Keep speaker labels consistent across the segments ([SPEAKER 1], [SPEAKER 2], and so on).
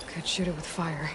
[SPEAKER 1] Could shoot it with fire.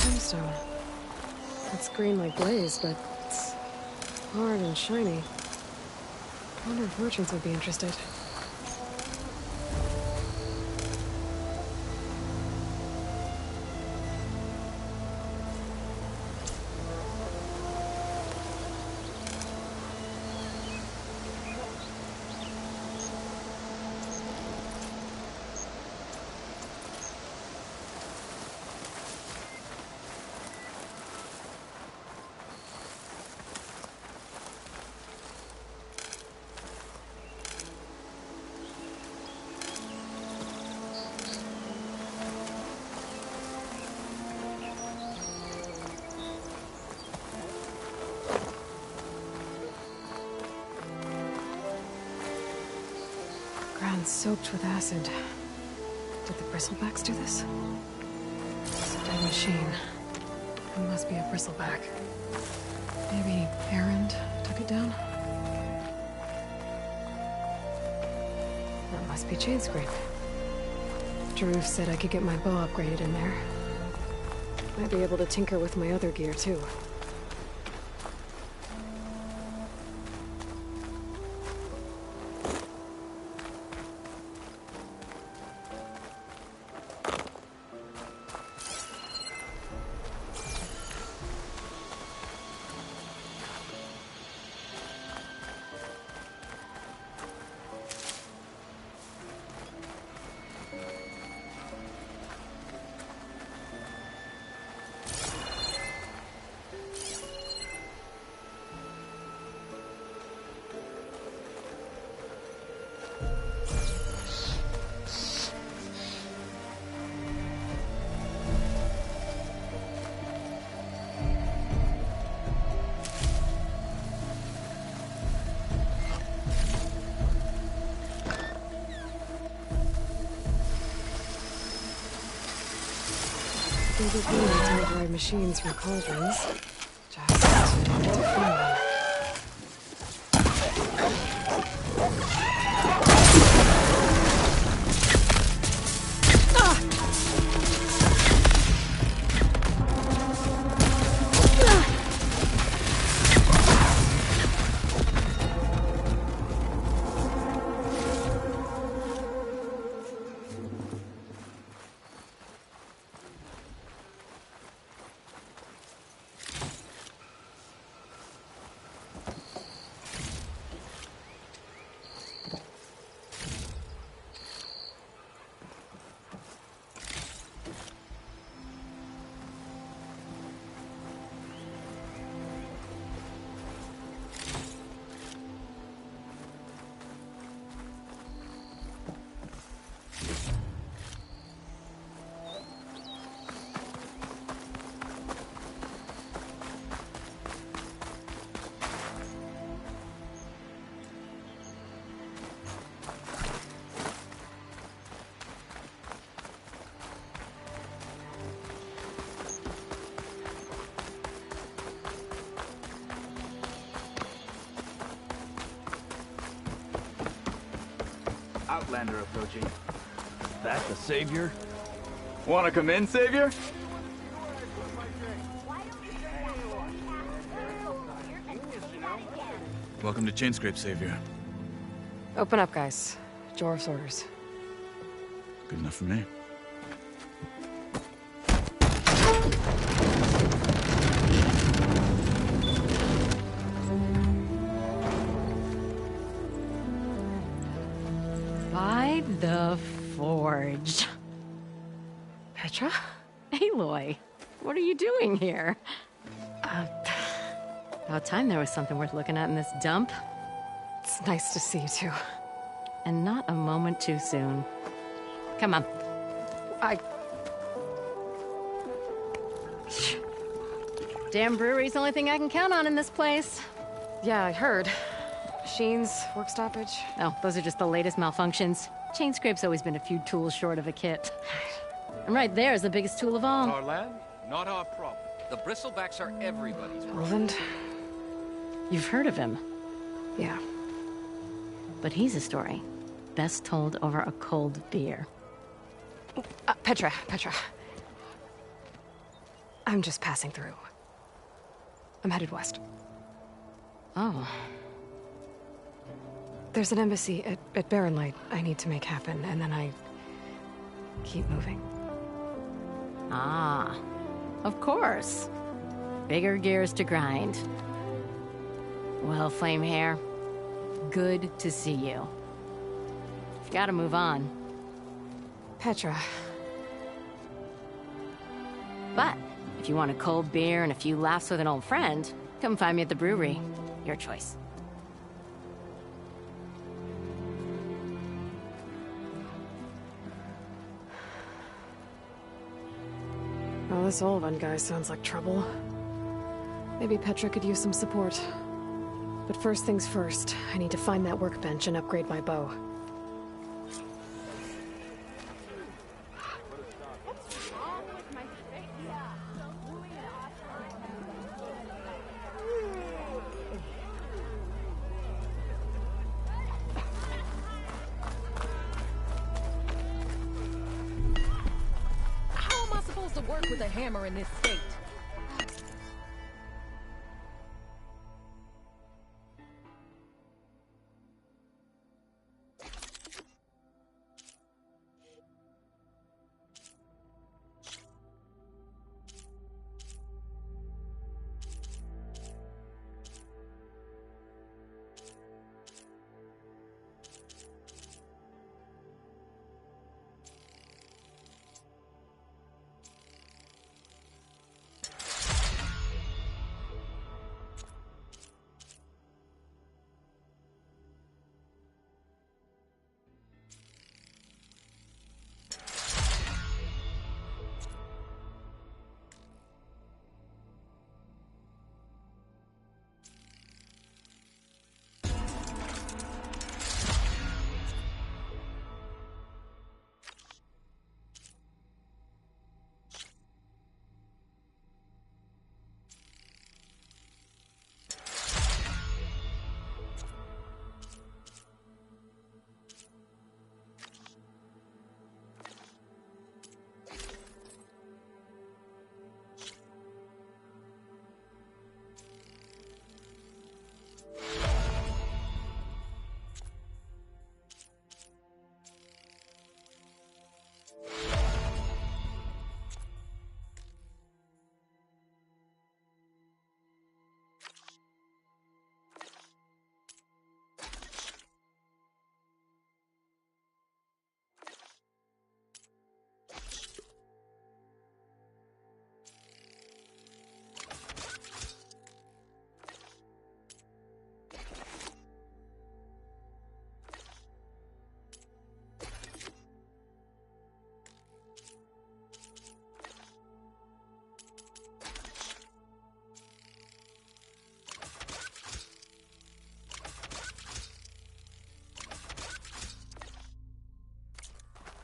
[SPEAKER 1] Gemstone. It's green like glaze, but it's hard and shiny. I wonder if merchants would be interested. Ground soaked with acid. Did the bristlebacks do this? It's a dead machine. It must be a bristleback. Maybe Erend took it down? That must be Chainscrape. Jaruf said I could get my bow upgraded in there. Might be able to tinker with my other gear, too. They did mean to avoid machines from cauldrons. Just to find them.
[SPEAKER 2] Outlander approaching.
[SPEAKER 3] That the savior?
[SPEAKER 2] Wanna come in, Savior? Welcome to Chainscrape, Savior.
[SPEAKER 1] Open up, guys. Jorv's orders.
[SPEAKER 2] Good enough for me.
[SPEAKER 4] By the Forge.
[SPEAKER 1] Petra?
[SPEAKER 4] Aloy, what are you doing here? About time there was something worth looking at in this dump.
[SPEAKER 1] It's nice to see you too.
[SPEAKER 4] And not a moment too soon. Come on. Damn brewery's the only thing I can count on in this place.
[SPEAKER 1] Yeah, I heard. Machines, work stoppage.
[SPEAKER 4] Oh, those are just the latest malfunctions. Chainscrape's always been a few tools short of a kit. And right there is the biggest tool of all.
[SPEAKER 3] Our land, not our problem. The bristlebacks are everybody's problem.
[SPEAKER 1] Roland?
[SPEAKER 4] You've heard of him,
[SPEAKER 1] Yeah.
[SPEAKER 4] but he's a story best told over a cold beer.
[SPEAKER 1] Petra. I'm just passing through. I'm headed west.
[SPEAKER 4] Oh,
[SPEAKER 1] There's an embassy at Barren Light I need to make happen, and then I keep moving.
[SPEAKER 4] ah, of course. Bigger gears to grind. Well, Flamehair, good to see you. Gotta move on.
[SPEAKER 1] Petra.
[SPEAKER 4] But if you want a cold beer and a few laughs with an old friend, come find me at the brewery. Your choice.
[SPEAKER 1] Well, this Olvan guy sounds like trouble. Maybe Petra could use some support. But first things first, I need to find that workbench and upgrade my bow.
[SPEAKER 5] How am I supposed to work with a hammer in this state?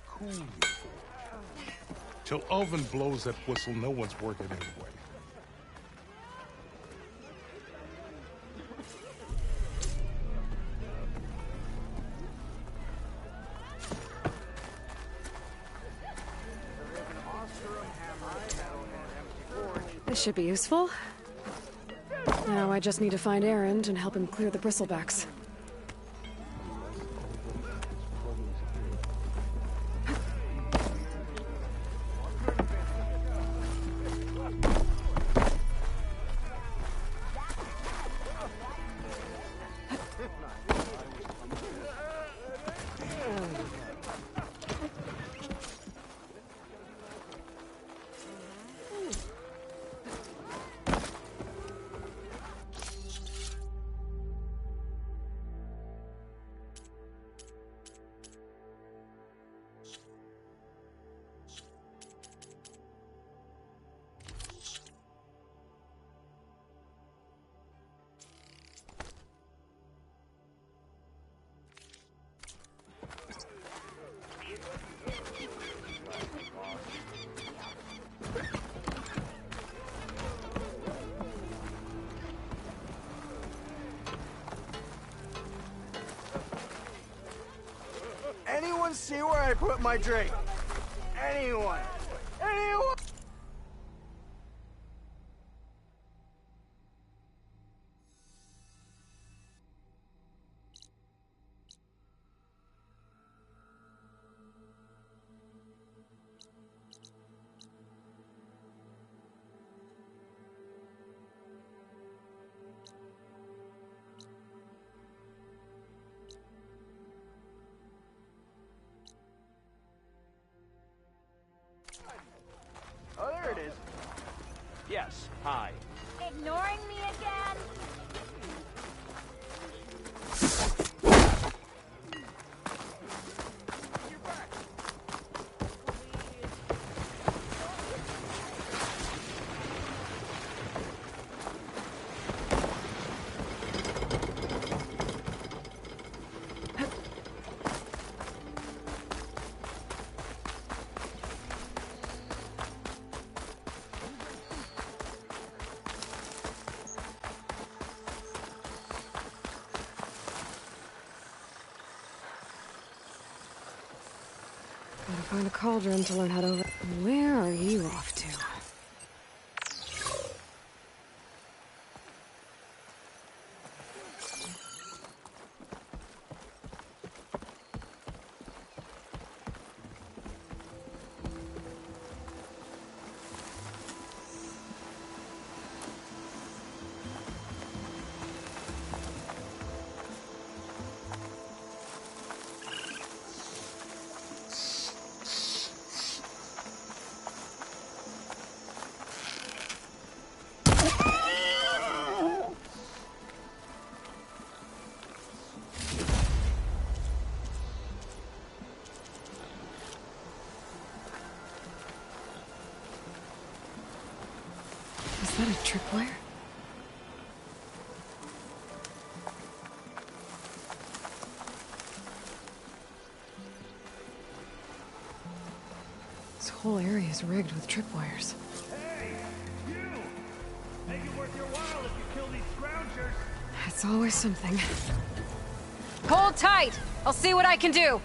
[SPEAKER 6] Cool. Till Ulvin blows that whistle, no one's working anyway.
[SPEAKER 1] should be useful. Now I just need to find Erend and help him clear the bristlebacks.
[SPEAKER 7] Anyone see where I put my drink? Anyone? Anyone? Oh, there it is.
[SPEAKER 8] Yes, hi.
[SPEAKER 9] Ignoring me again?
[SPEAKER 1] Gotta find a cauldron to learn how to... Where are you off to? Is that a tripwire? This whole area is rigged with tripwires.
[SPEAKER 8] Hey, you! Make it worth your while if you kill these scroungers.
[SPEAKER 1] It's always something.
[SPEAKER 5] Hold tight! I'll see what I can do!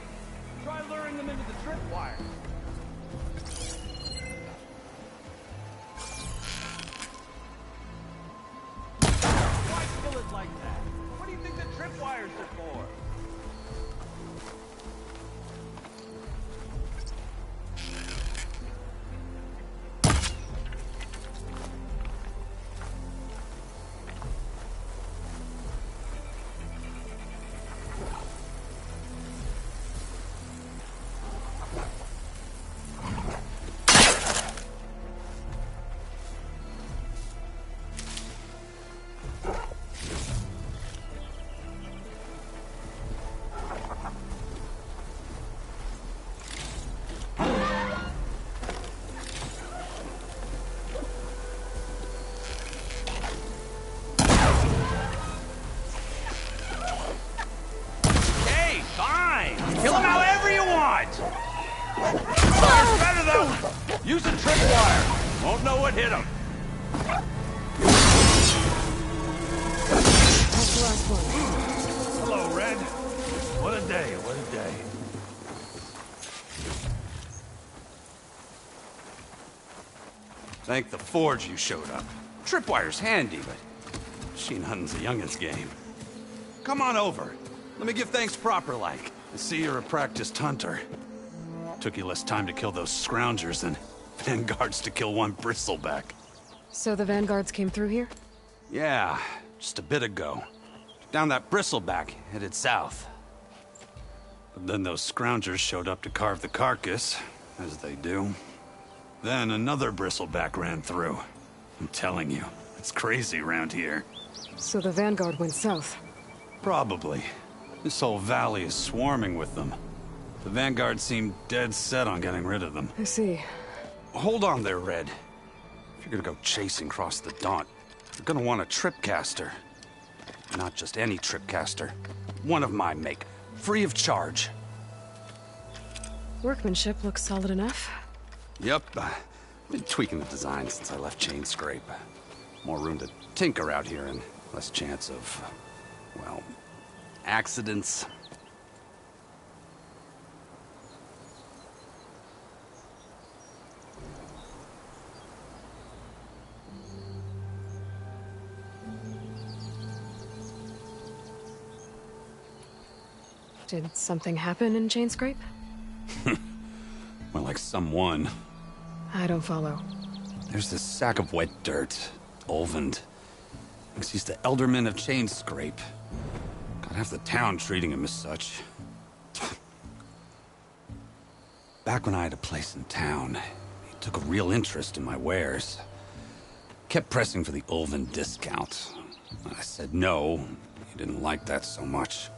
[SPEAKER 8] Try luring them into the tripwire. Why kill it like that? What do you think the tripwires are for? Kill him however you want! Fire's better though! Use a tripwire! Won't know what hit him.
[SPEAKER 1] That's the last one.
[SPEAKER 8] Hello, Red. What a day, what a day. Thank the Forge you showed up. Tripwire's handy, but machine hunting's a youngin's game. Come on over. Let me give thanks proper-like. I see you're a practiced hunter. Took you less time to kill those scroungers than Vanguards to kill one bristleback.
[SPEAKER 1] So the Vanguards came through here?
[SPEAKER 8] Yeah, just a bit ago. Down that bristleback, headed south. But then those scroungers showed up to carve the carcass, as they do. Then another bristleback ran through. I'm telling you, it's crazy around here.
[SPEAKER 1] So the Vanguard went south?
[SPEAKER 8] Probably. This whole valley is swarming with them. The Vanguard seemed dead set on getting rid of them.
[SPEAKER 1] I see.
[SPEAKER 8] Hold on there, Red. If you're gonna go chasing across the Daunt, you're gonna want a tripcaster. Not just any tripcaster. One of my make. Free of charge.
[SPEAKER 1] Workmanship looks solid enough.
[SPEAKER 8] Yep. Been tweaking the design since I left Chainscrape. More room to tinker out here and less chance of, well, accidents.
[SPEAKER 1] Did something happen in Chainscrape?
[SPEAKER 8] Well, like someone.
[SPEAKER 1] I don't follow.
[SPEAKER 8] There's this sack of wet dirt, Olvend. Thinks he's the Elderman of Chainscrape. Got half the town treating him as such. Back when I had a place in town, he took a real interest in my wares. Kept pressing for the Olvend discount. I said no. He didn't like that so much.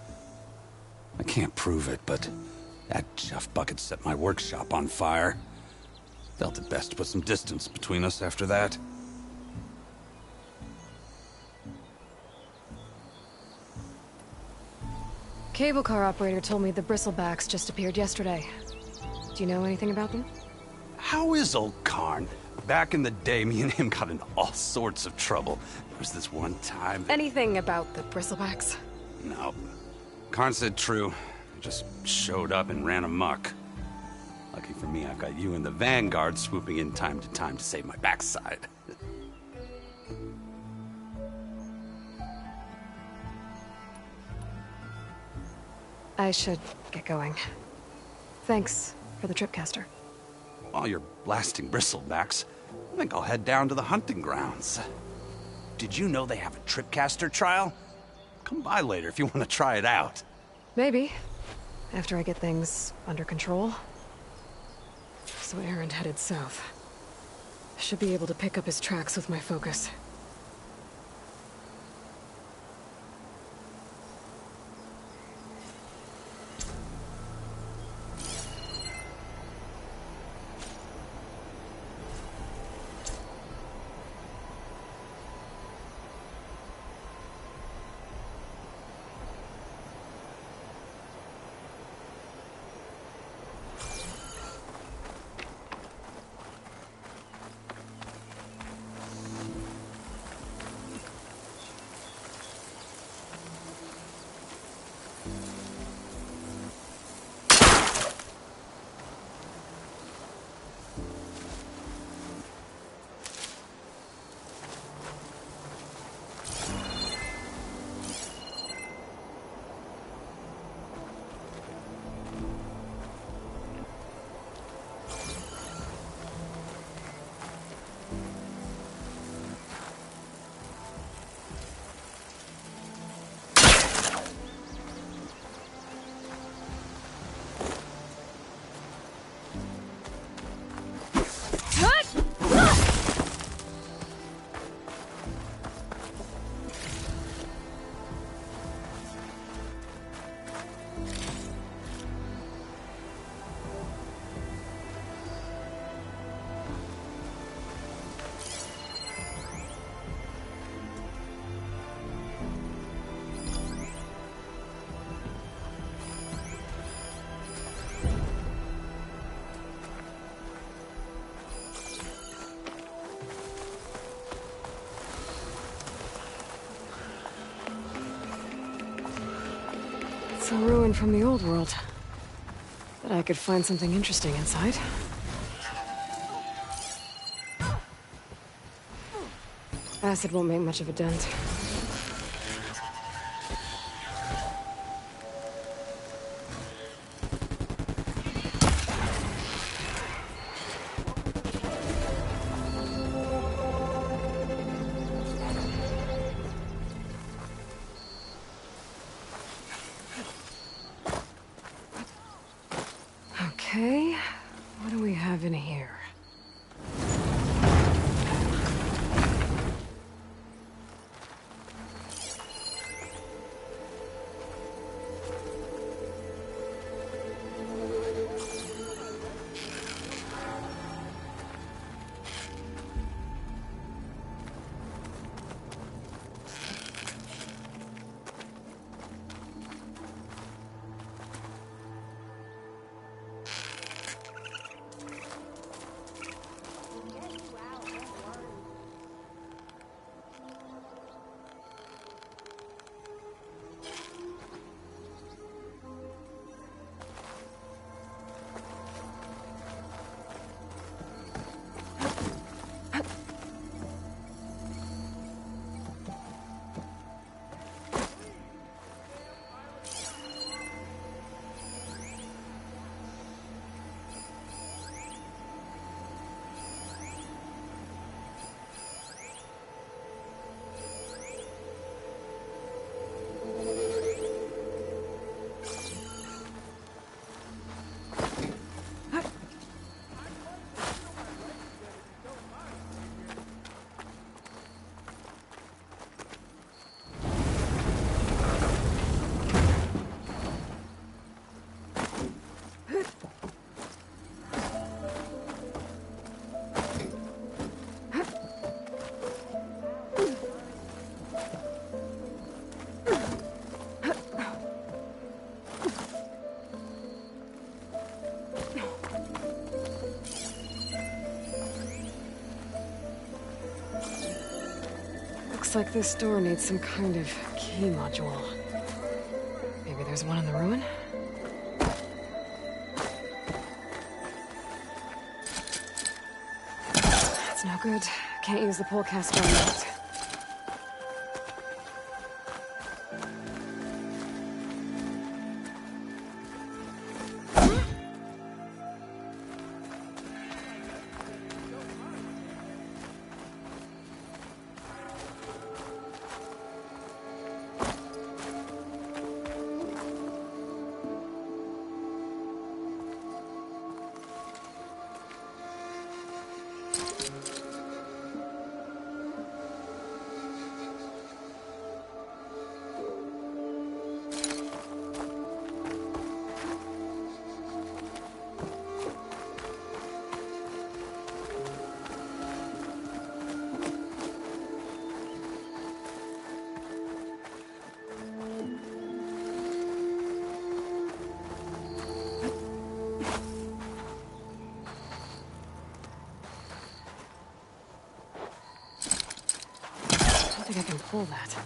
[SPEAKER 8] I can't prove it, but that chuff bucket set my workshop on fire. Felt it best to put some distance between us after that.
[SPEAKER 1] Cable car operator told me the Bristlebacks just appeared yesterday. Do you know anything about them?
[SPEAKER 8] How is old Karn? Back in the day, me and him got into all sorts of trouble. There was this one time...
[SPEAKER 1] Anything about the Bristlebacks?
[SPEAKER 8] No. Karn said true. Just showed up and ran amok. Lucky for me, I've got you and the Vanguard swooping in time to save my backside.
[SPEAKER 1] I should get going. Thanks for the tripcaster.
[SPEAKER 8] While you're blasting bristlebacks, I think I'll head down to the hunting grounds. Did you know they have a tripcaster trial? Come by later if you want to try it out.
[SPEAKER 1] Maybe. After I get things under control. So Erend headed south. I should be able to pick up his tracks with my focus. It's a ruin from the old world. Bet I could find something interesting inside. Acid won't make much of a dent. Okay, what do we have in here? Looks like this door needs some kind of key module. Maybe there's one in the ruin? That's no good. Can't use the pullcaster on that. I think I can pull that.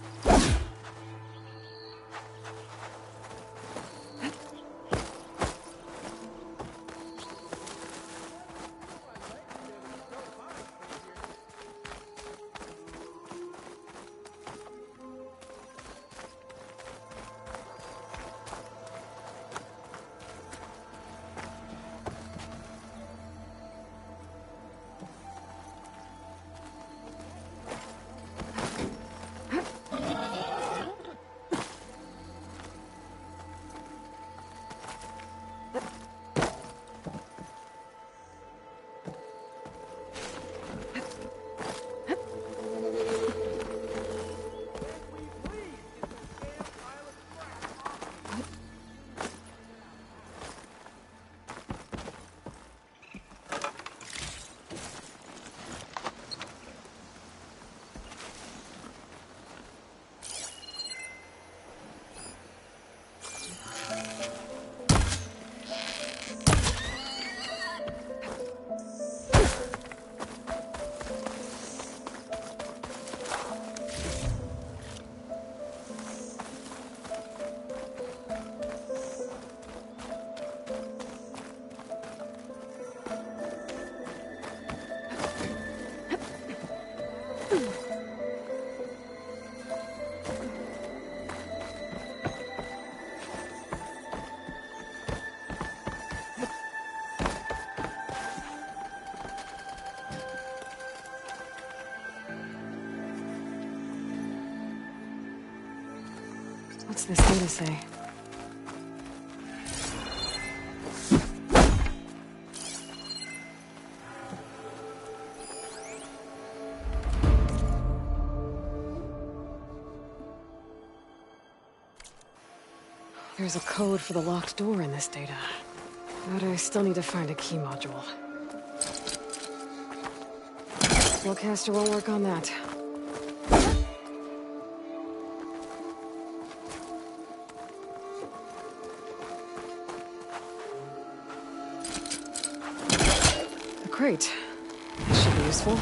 [SPEAKER 1] What's this data say? There's a code for the locked door in this data. But I still need to find a key module. Spellcaster won't work on that. A crate. This should be useful.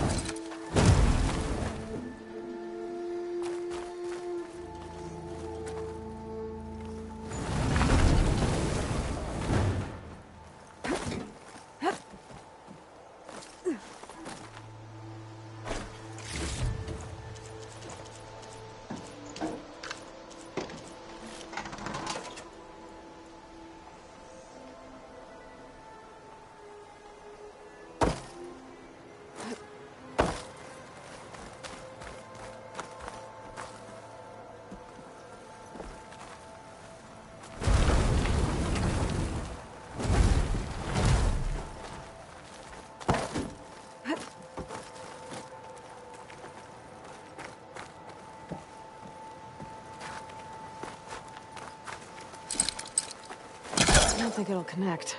[SPEAKER 1] I don't think it'll connect.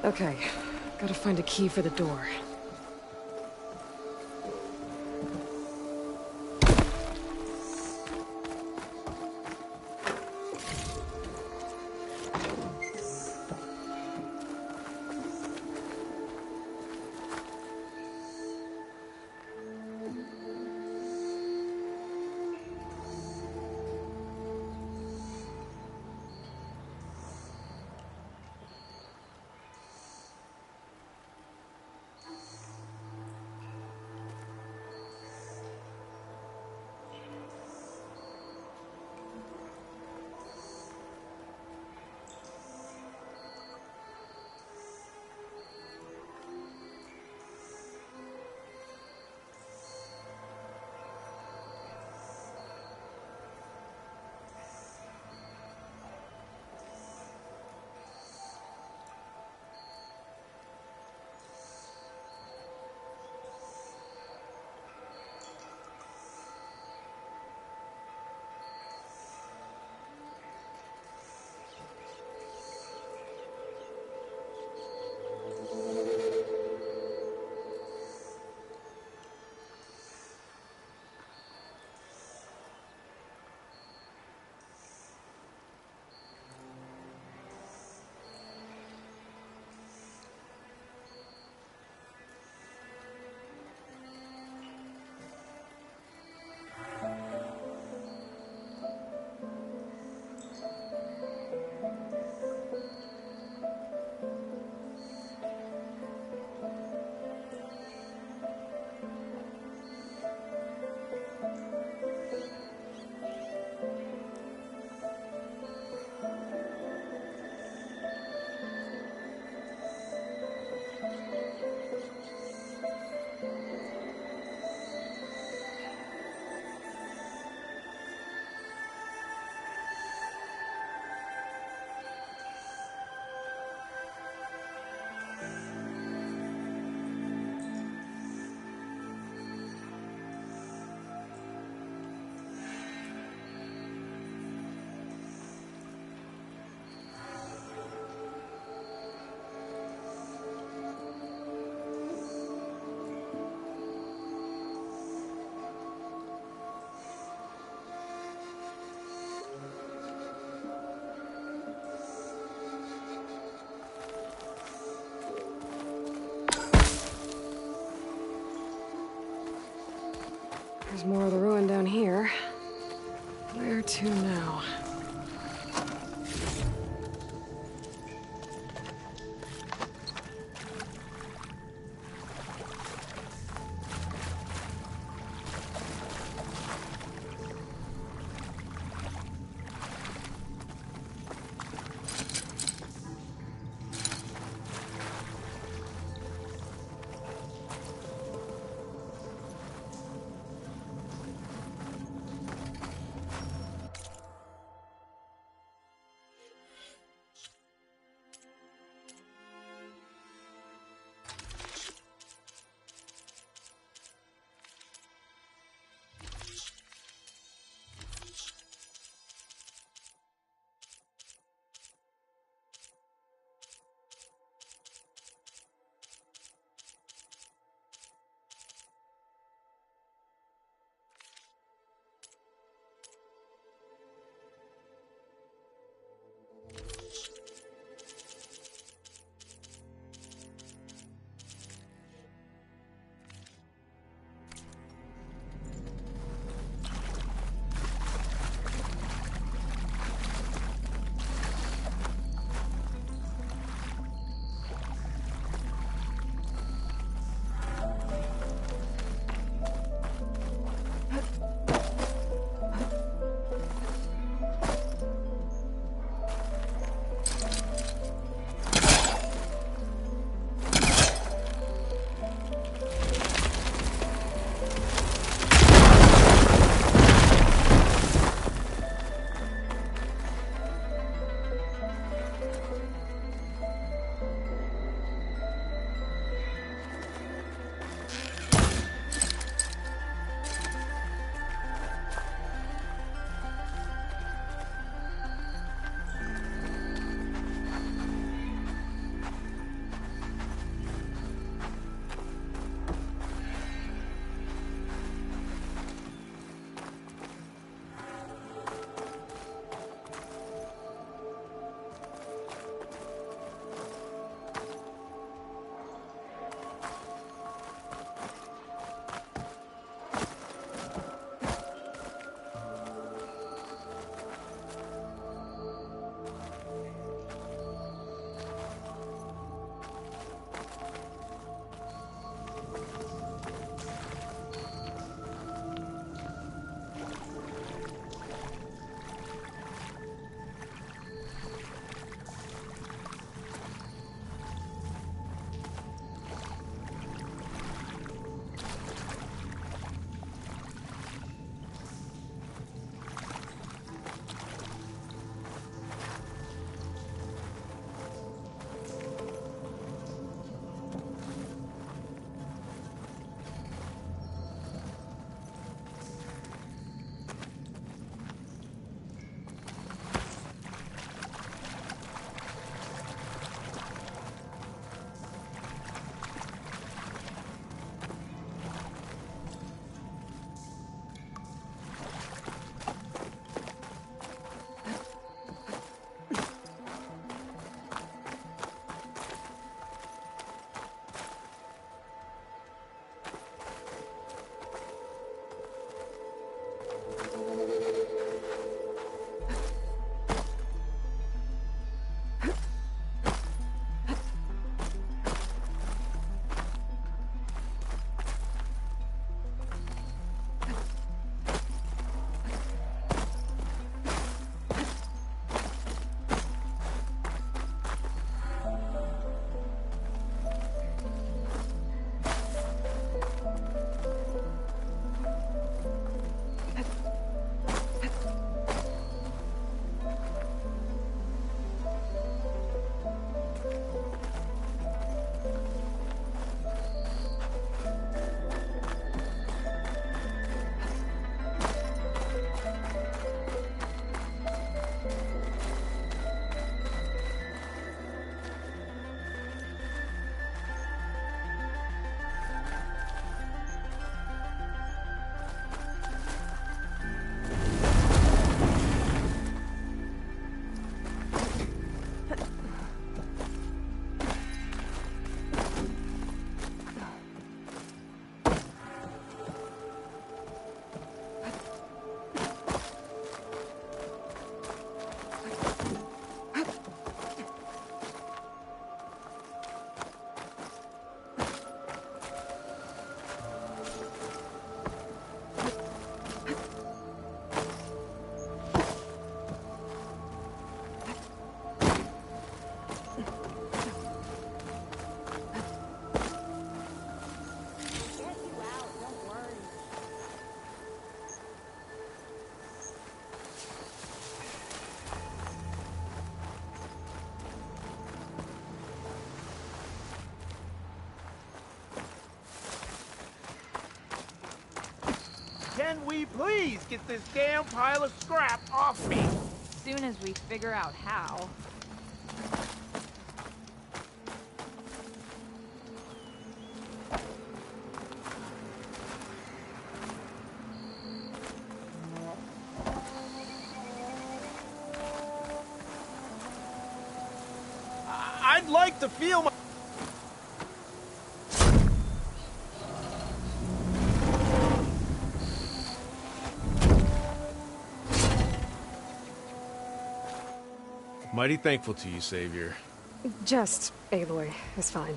[SPEAKER 1] Okay, gotta find a key for the door. There's more of the ruin down here. Where to now?
[SPEAKER 7] Can we please get this damn pile of scrap off me?
[SPEAKER 5] Soon as we figure out how.
[SPEAKER 7] I'd like to feel my... Mighty thankful to you, Savior.
[SPEAKER 1] Just Aloy is fine.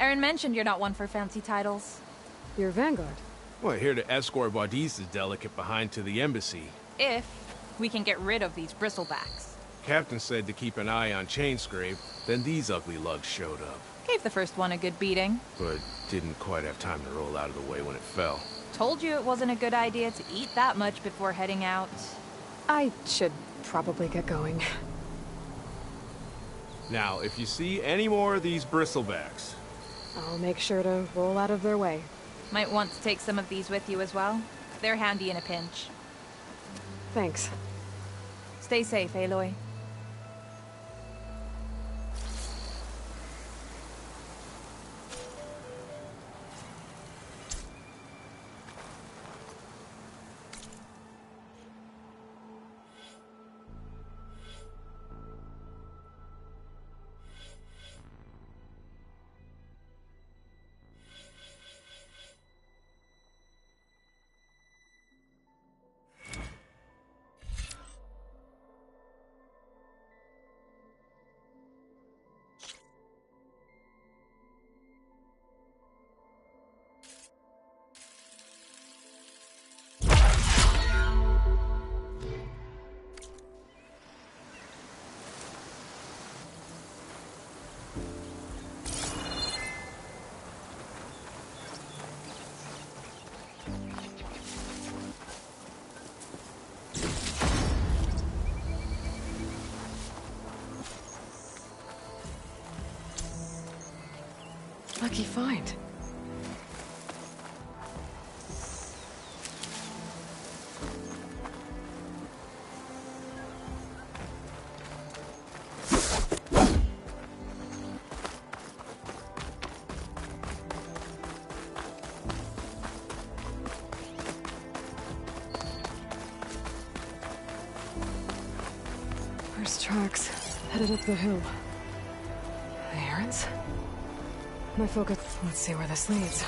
[SPEAKER 5] Aaron mentioned you're not one for fancy titles.
[SPEAKER 1] You're Vanguard.
[SPEAKER 7] Well, here to escort Baudi's delicate behind to the embassy.
[SPEAKER 5] If we can get rid of these bristlebacks.
[SPEAKER 7] Captain said to keep an eye on Chainscrape, then these ugly lugs showed up.
[SPEAKER 5] Gave the first one a good beating.
[SPEAKER 7] But didn't quite have time to roll out of the way when it fell.
[SPEAKER 5] Told you it wasn't a good idea to eat that much before heading out.
[SPEAKER 1] I should probably get going.
[SPEAKER 7] Now, if you see any more of these bristlebacks...
[SPEAKER 1] I'll make sure to roll out of their way.
[SPEAKER 5] Might want to take some of these with you as well. They're handy in a pinch.
[SPEAKER 1] Thanks.
[SPEAKER 5] Stay safe, Aloy.
[SPEAKER 1] Lucky find. First tracks headed up the hill. The errands? My focus. Let's see where this leads.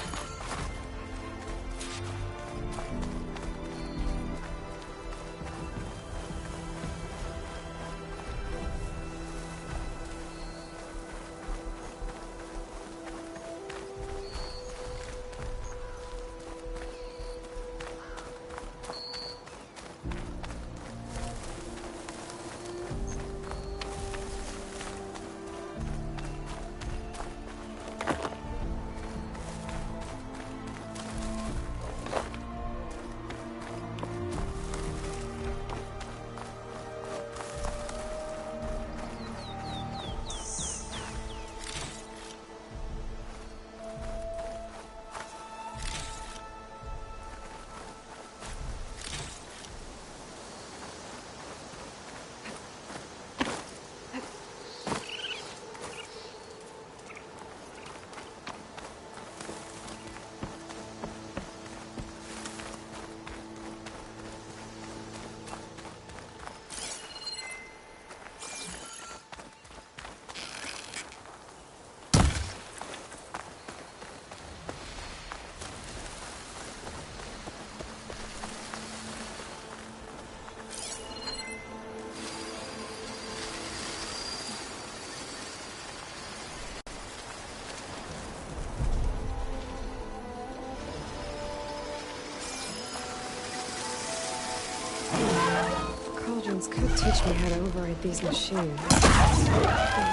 [SPEAKER 1] Cauldrons could teach me how to override these machines. But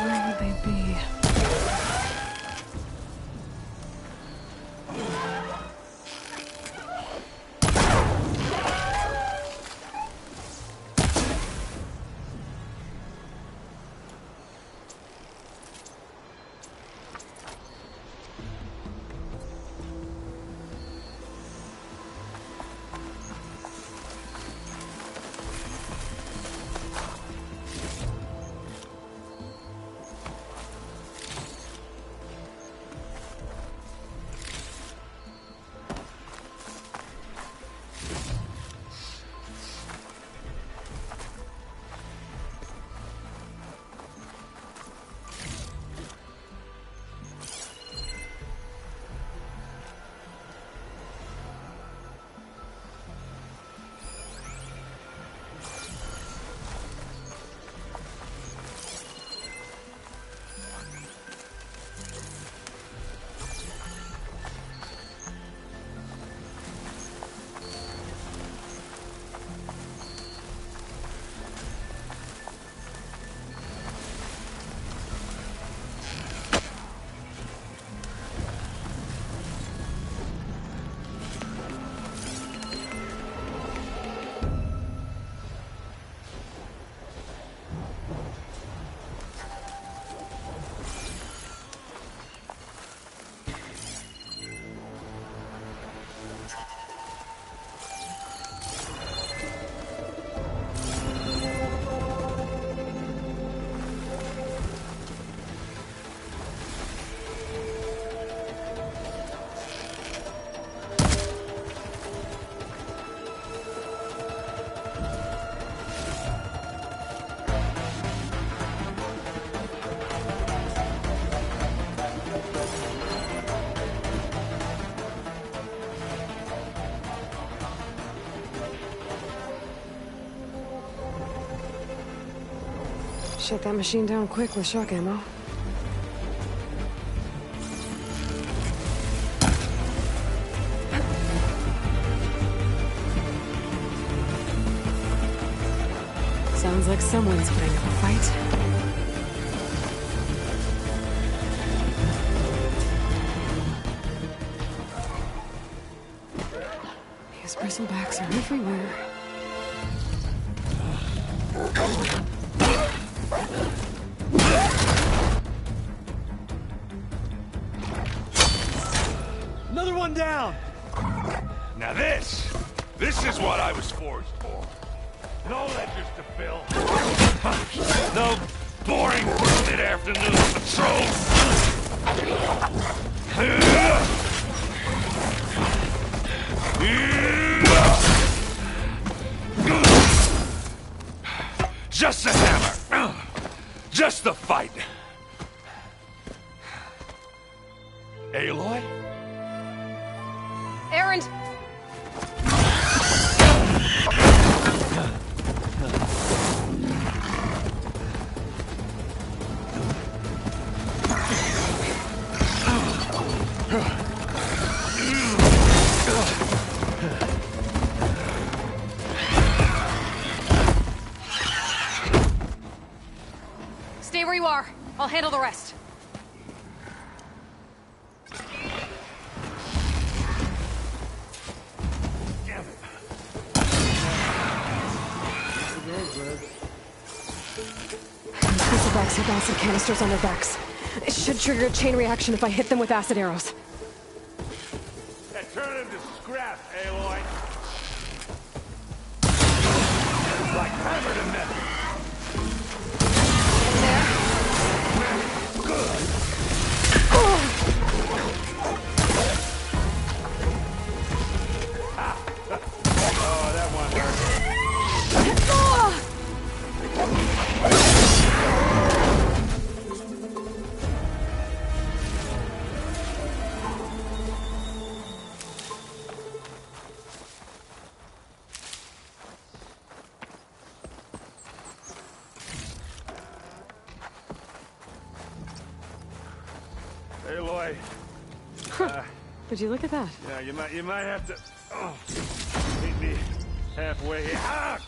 [SPEAKER 1] where would they be? Shut that machine down quick with shock ammo. Sounds like someone's putting up a fight. These bristlebacks are everywhere.
[SPEAKER 7] Another one down!
[SPEAKER 6] Now this is what I was forged for. No ledgers to fill. No boring mid-afternoon patrols. Just a hammer. Just the fight. Aloy?
[SPEAKER 5] Erend! Stay where you are. I'll handle the rest.
[SPEAKER 1] Bristlebacks have acid canisters on their backs. It should trigger a chain reaction if I hit them with acid arrows.
[SPEAKER 6] Turn him to scrap, Aloy. Like hammer to metal. Oh, that one hurt. Aloy.
[SPEAKER 1] Did you look at that?
[SPEAKER 6] Yeah, you might have to meet me halfway here. Ah!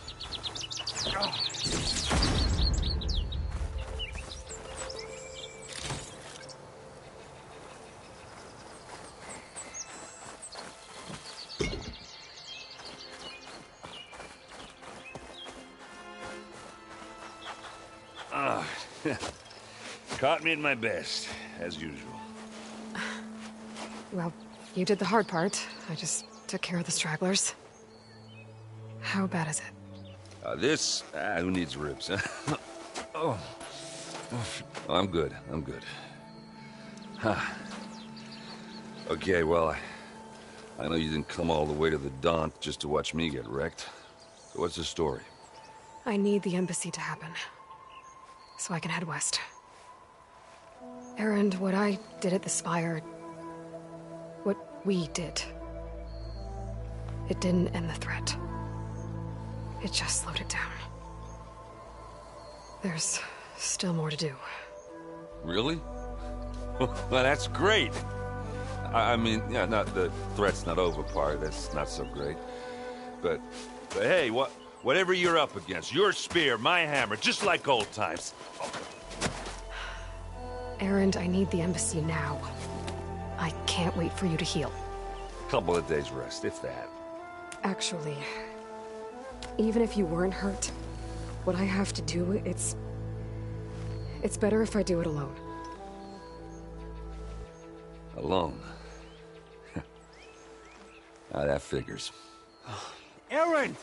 [SPEAKER 6] Caught me at my best, as usual.
[SPEAKER 1] Well, you did the hard part. I just took care of the stragglers. How bad is it?
[SPEAKER 10] Who needs ribs, huh? Oh. I'm good, Huh. Okay, well, I know you didn't come all the way to the Daunt just to watch me get wrecked. So what's the story?
[SPEAKER 1] I need the embassy to happen, so I can head west. Erend, what I did at the Spire... what we did... it didn't end the threat. It just slowed it down. There's still more to do.
[SPEAKER 10] Really? Well, that's great. I mean, yeah, not the threat's not over part. That's not so great. But hey, whatever you're up against, your spear, my hammer, just like old times.
[SPEAKER 1] Erend, I need the embassy now. I can't wait for you to heal.
[SPEAKER 10] Couple of days rest, if that.
[SPEAKER 1] Actually, even if you weren't hurt, what I have to do, it's better if I do it alone.
[SPEAKER 10] Alone? Now that figures.
[SPEAKER 7] Erend!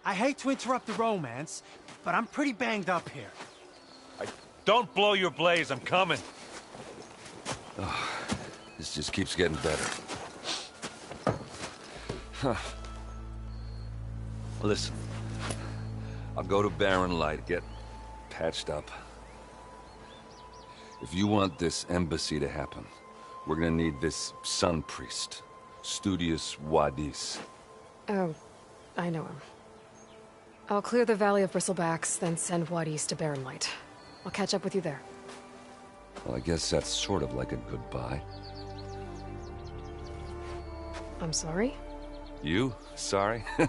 [SPEAKER 7] I hate to interrupt the romance, but I'm pretty banged up here.
[SPEAKER 6] Don't blow your blaze, I'm coming.
[SPEAKER 10] Oh, this just keeps getting better. Huh. Listen, I'll go to Barren Light, get patched up. If you want this embassy to happen, we're gonna need this Sun Priest, Studius Wadis.
[SPEAKER 1] Oh, I know him. I'll clear the Valley of Bristlebacks, then send Watt East to Barren Light. I'll catch up with you there.
[SPEAKER 10] Well, I guess that's sort of like a goodbye.
[SPEAKER 1] I'm sorry?
[SPEAKER 10] You? Sorry? Ugh.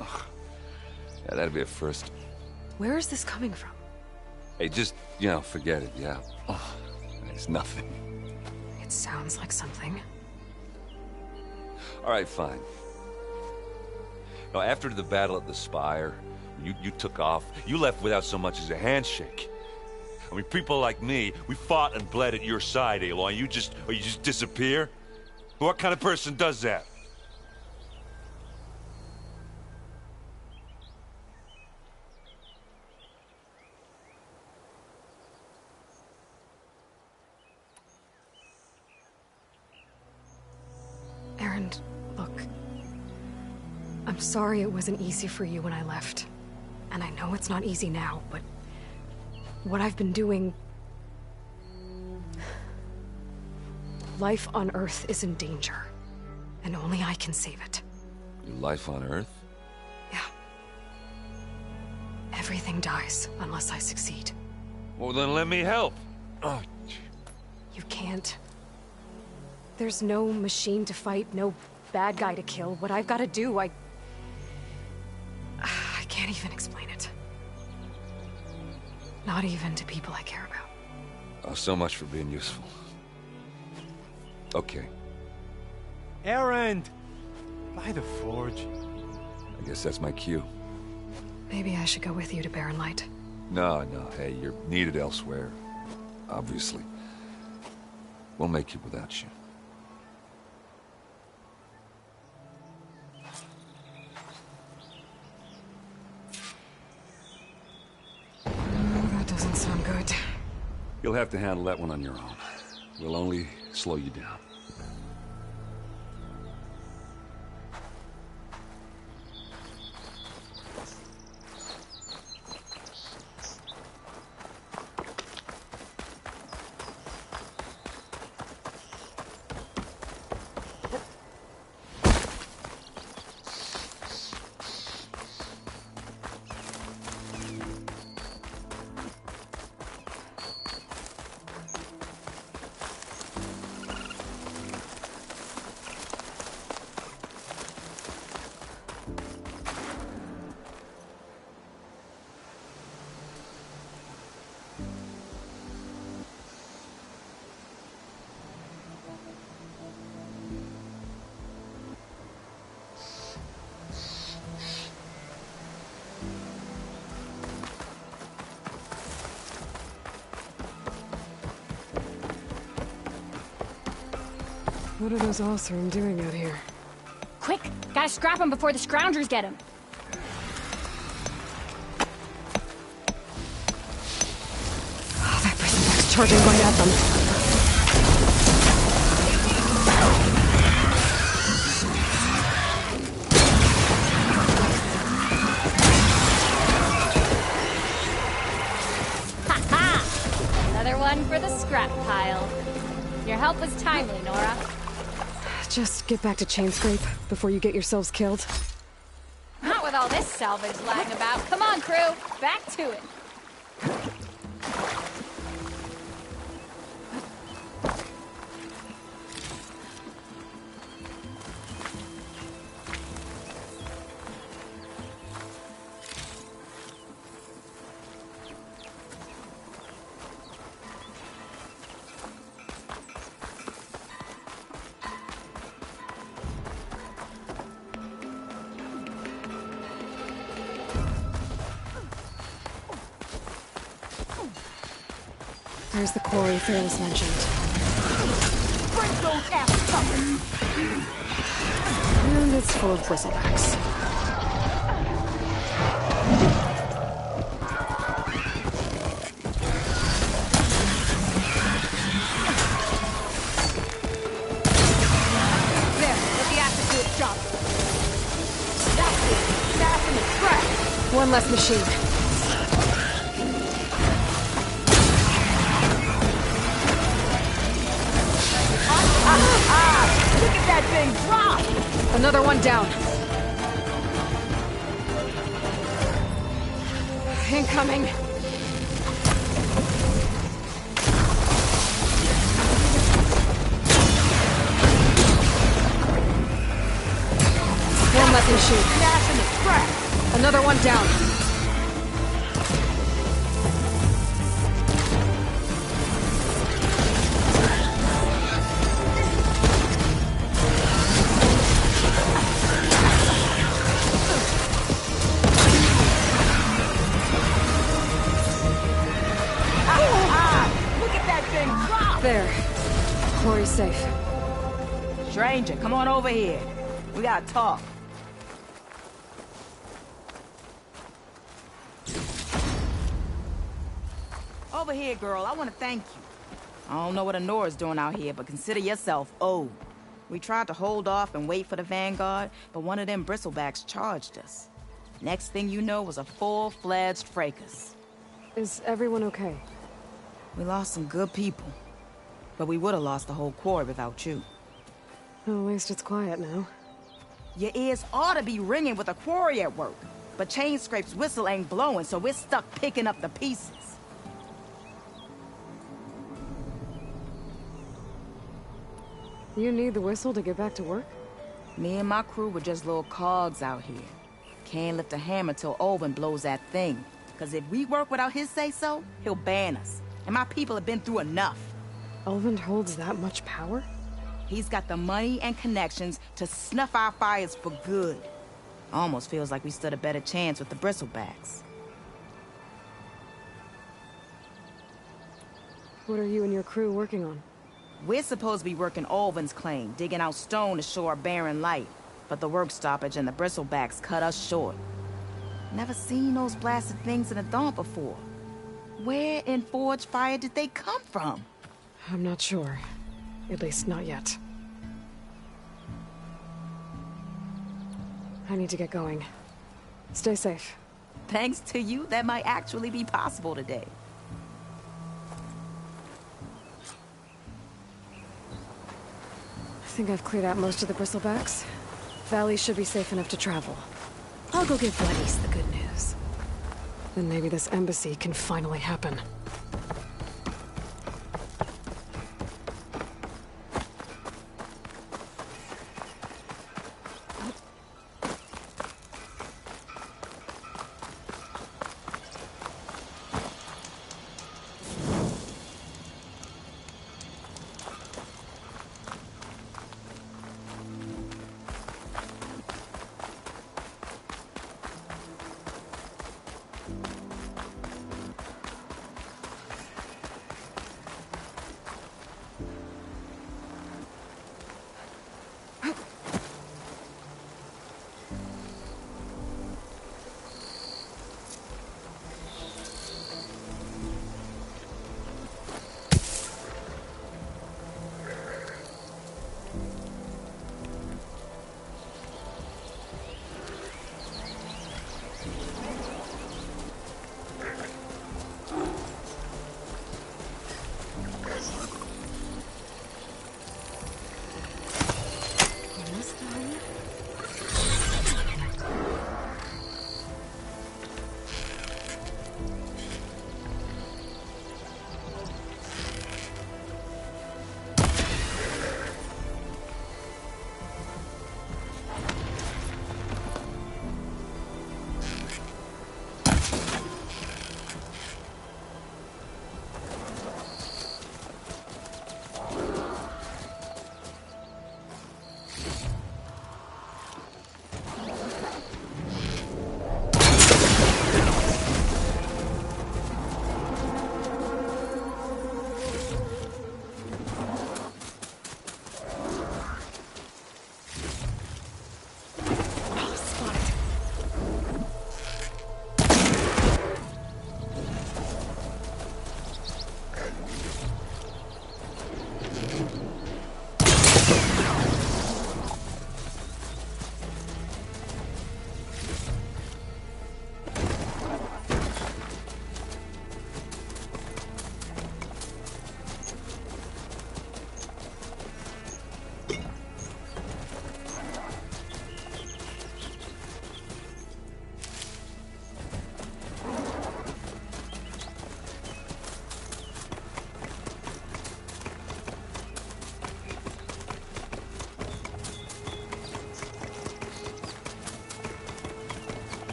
[SPEAKER 10] Yeah, that'd be a first.
[SPEAKER 1] Where is this coming from?
[SPEAKER 10] Hey, just, you know, forget it, yeah. Ugh. It's nothing.
[SPEAKER 1] It sounds like something.
[SPEAKER 10] All right, fine. Now, after the battle at the Spire, you took off. You left without so much as a handshake. I mean, people like me, we fought and bled at your side, Aloy. You just disappear? What kind of person does that?
[SPEAKER 1] Erend, look. I'm sorry it wasn't easy for you when I left. And I know it's not easy now, but what I've been doing... Life on Earth is in danger, and only I can save it.
[SPEAKER 10] Your life on Earth?
[SPEAKER 1] Yeah. Everything dies unless I succeed.
[SPEAKER 10] Well, then let me help. Oh,
[SPEAKER 1] You can't. There's no machine to fight, no bad guy to kill. What I've got to do, I can't even explain it. Not even to people I care about.
[SPEAKER 10] oh, so much for being useful. Okay,
[SPEAKER 7] Erend! By the Forge.
[SPEAKER 10] I guess that's my cue.
[SPEAKER 1] Maybe I should go with you to Barren Light.
[SPEAKER 10] No, hey, you're needed elsewhere. Obviously. We'll make it without you.
[SPEAKER 1] That doesn't sound good.
[SPEAKER 8] You'll have to handle that one on your own. We'll only slow you down.
[SPEAKER 1] What are those Oseram doing out here?
[SPEAKER 9] Quick! Gotta scrap him before the Scroungers get him.
[SPEAKER 1] Oh, that Bristleback's charging right at them.
[SPEAKER 9] Another one for the scrap pile. Your help was timely, Nora.
[SPEAKER 1] Just get back to Chainscrape before you get yourselves killed.
[SPEAKER 9] Not with all this salvage lying about. Come on, crew. Back to it.
[SPEAKER 1] There's the quarry Fearless mentioned.
[SPEAKER 9] Break those ass puppets!
[SPEAKER 1] And it's full of Bristlebacks.
[SPEAKER 9] There, let the acid do its job. That's it. That's in the scrap.
[SPEAKER 1] One less machine.
[SPEAKER 9] Look at that thing drop!
[SPEAKER 1] Another one down. Incoming! One left in shoot.
[SPEAKER 5] Smashing the scrap!
[SPEAKER 1] Another one down.
[SPEAKER 5] Look at that thing drop!
[SPEAKER 1] There. Quarry's safe.
[SPEAKER 5] Stranger, come on over here. We gotta talk. Over here, girl. I want to thank you. I don't know what Honora's doing out here, but consider yourself owed. We tried to hold off and wait for the Vanguard, but one of them bristlebacks charged us. Next thing you know was a full-fledged fracas.
[SPEAKER 1] Is everyone okay?
[SPEAKER 5] We lost some good people, but we would have lost the whole quarry without you.
[SPEAKER 1] Well, at least it's quiet now.
[SPEAKER 5] Your ears ought to be ringing with a quarry at work, but Chainscrape's whistle ain't blowing, so we're stuck picking up the pieces.
[SPEAKER 1] You need the whistle to get back to work?
[SPEAKER 5] Me and my crew were just little cogs out here. Can't lift a hammer till Olvin blows that thing. Cause if we work without his say-so, he'll ban us. And my people have been through enough.
[SPEAKER 1] Elvin holds that much power?
[SPEAKER 5] He's got the money and connections to snuff our fires for good. Almost feels like we stood a better chance with the bristlebacks.
[SPEAKER 1] What are you and your crew working on?
[SPEAKER 5] We're supposed to be working Olvin's claim, digging out stone to show our barren light. But the work stoppage and the bristlebacks cut us short. Never seen those blasted things in the dawn before. Where in Forge Fire did they come from?
[SPEAKER 1] I'm not sure. At least not yet. I need to get going. Stay safe.
[SPEAKER 5] Thanks to you, that might actually be possible today.
[SPEAKER 1] I think I've cleared out most of the bristlebacks. Valley should be safe enough to travel. I'll go give Bloodies the good news. Then maybe this embassy can finally happen.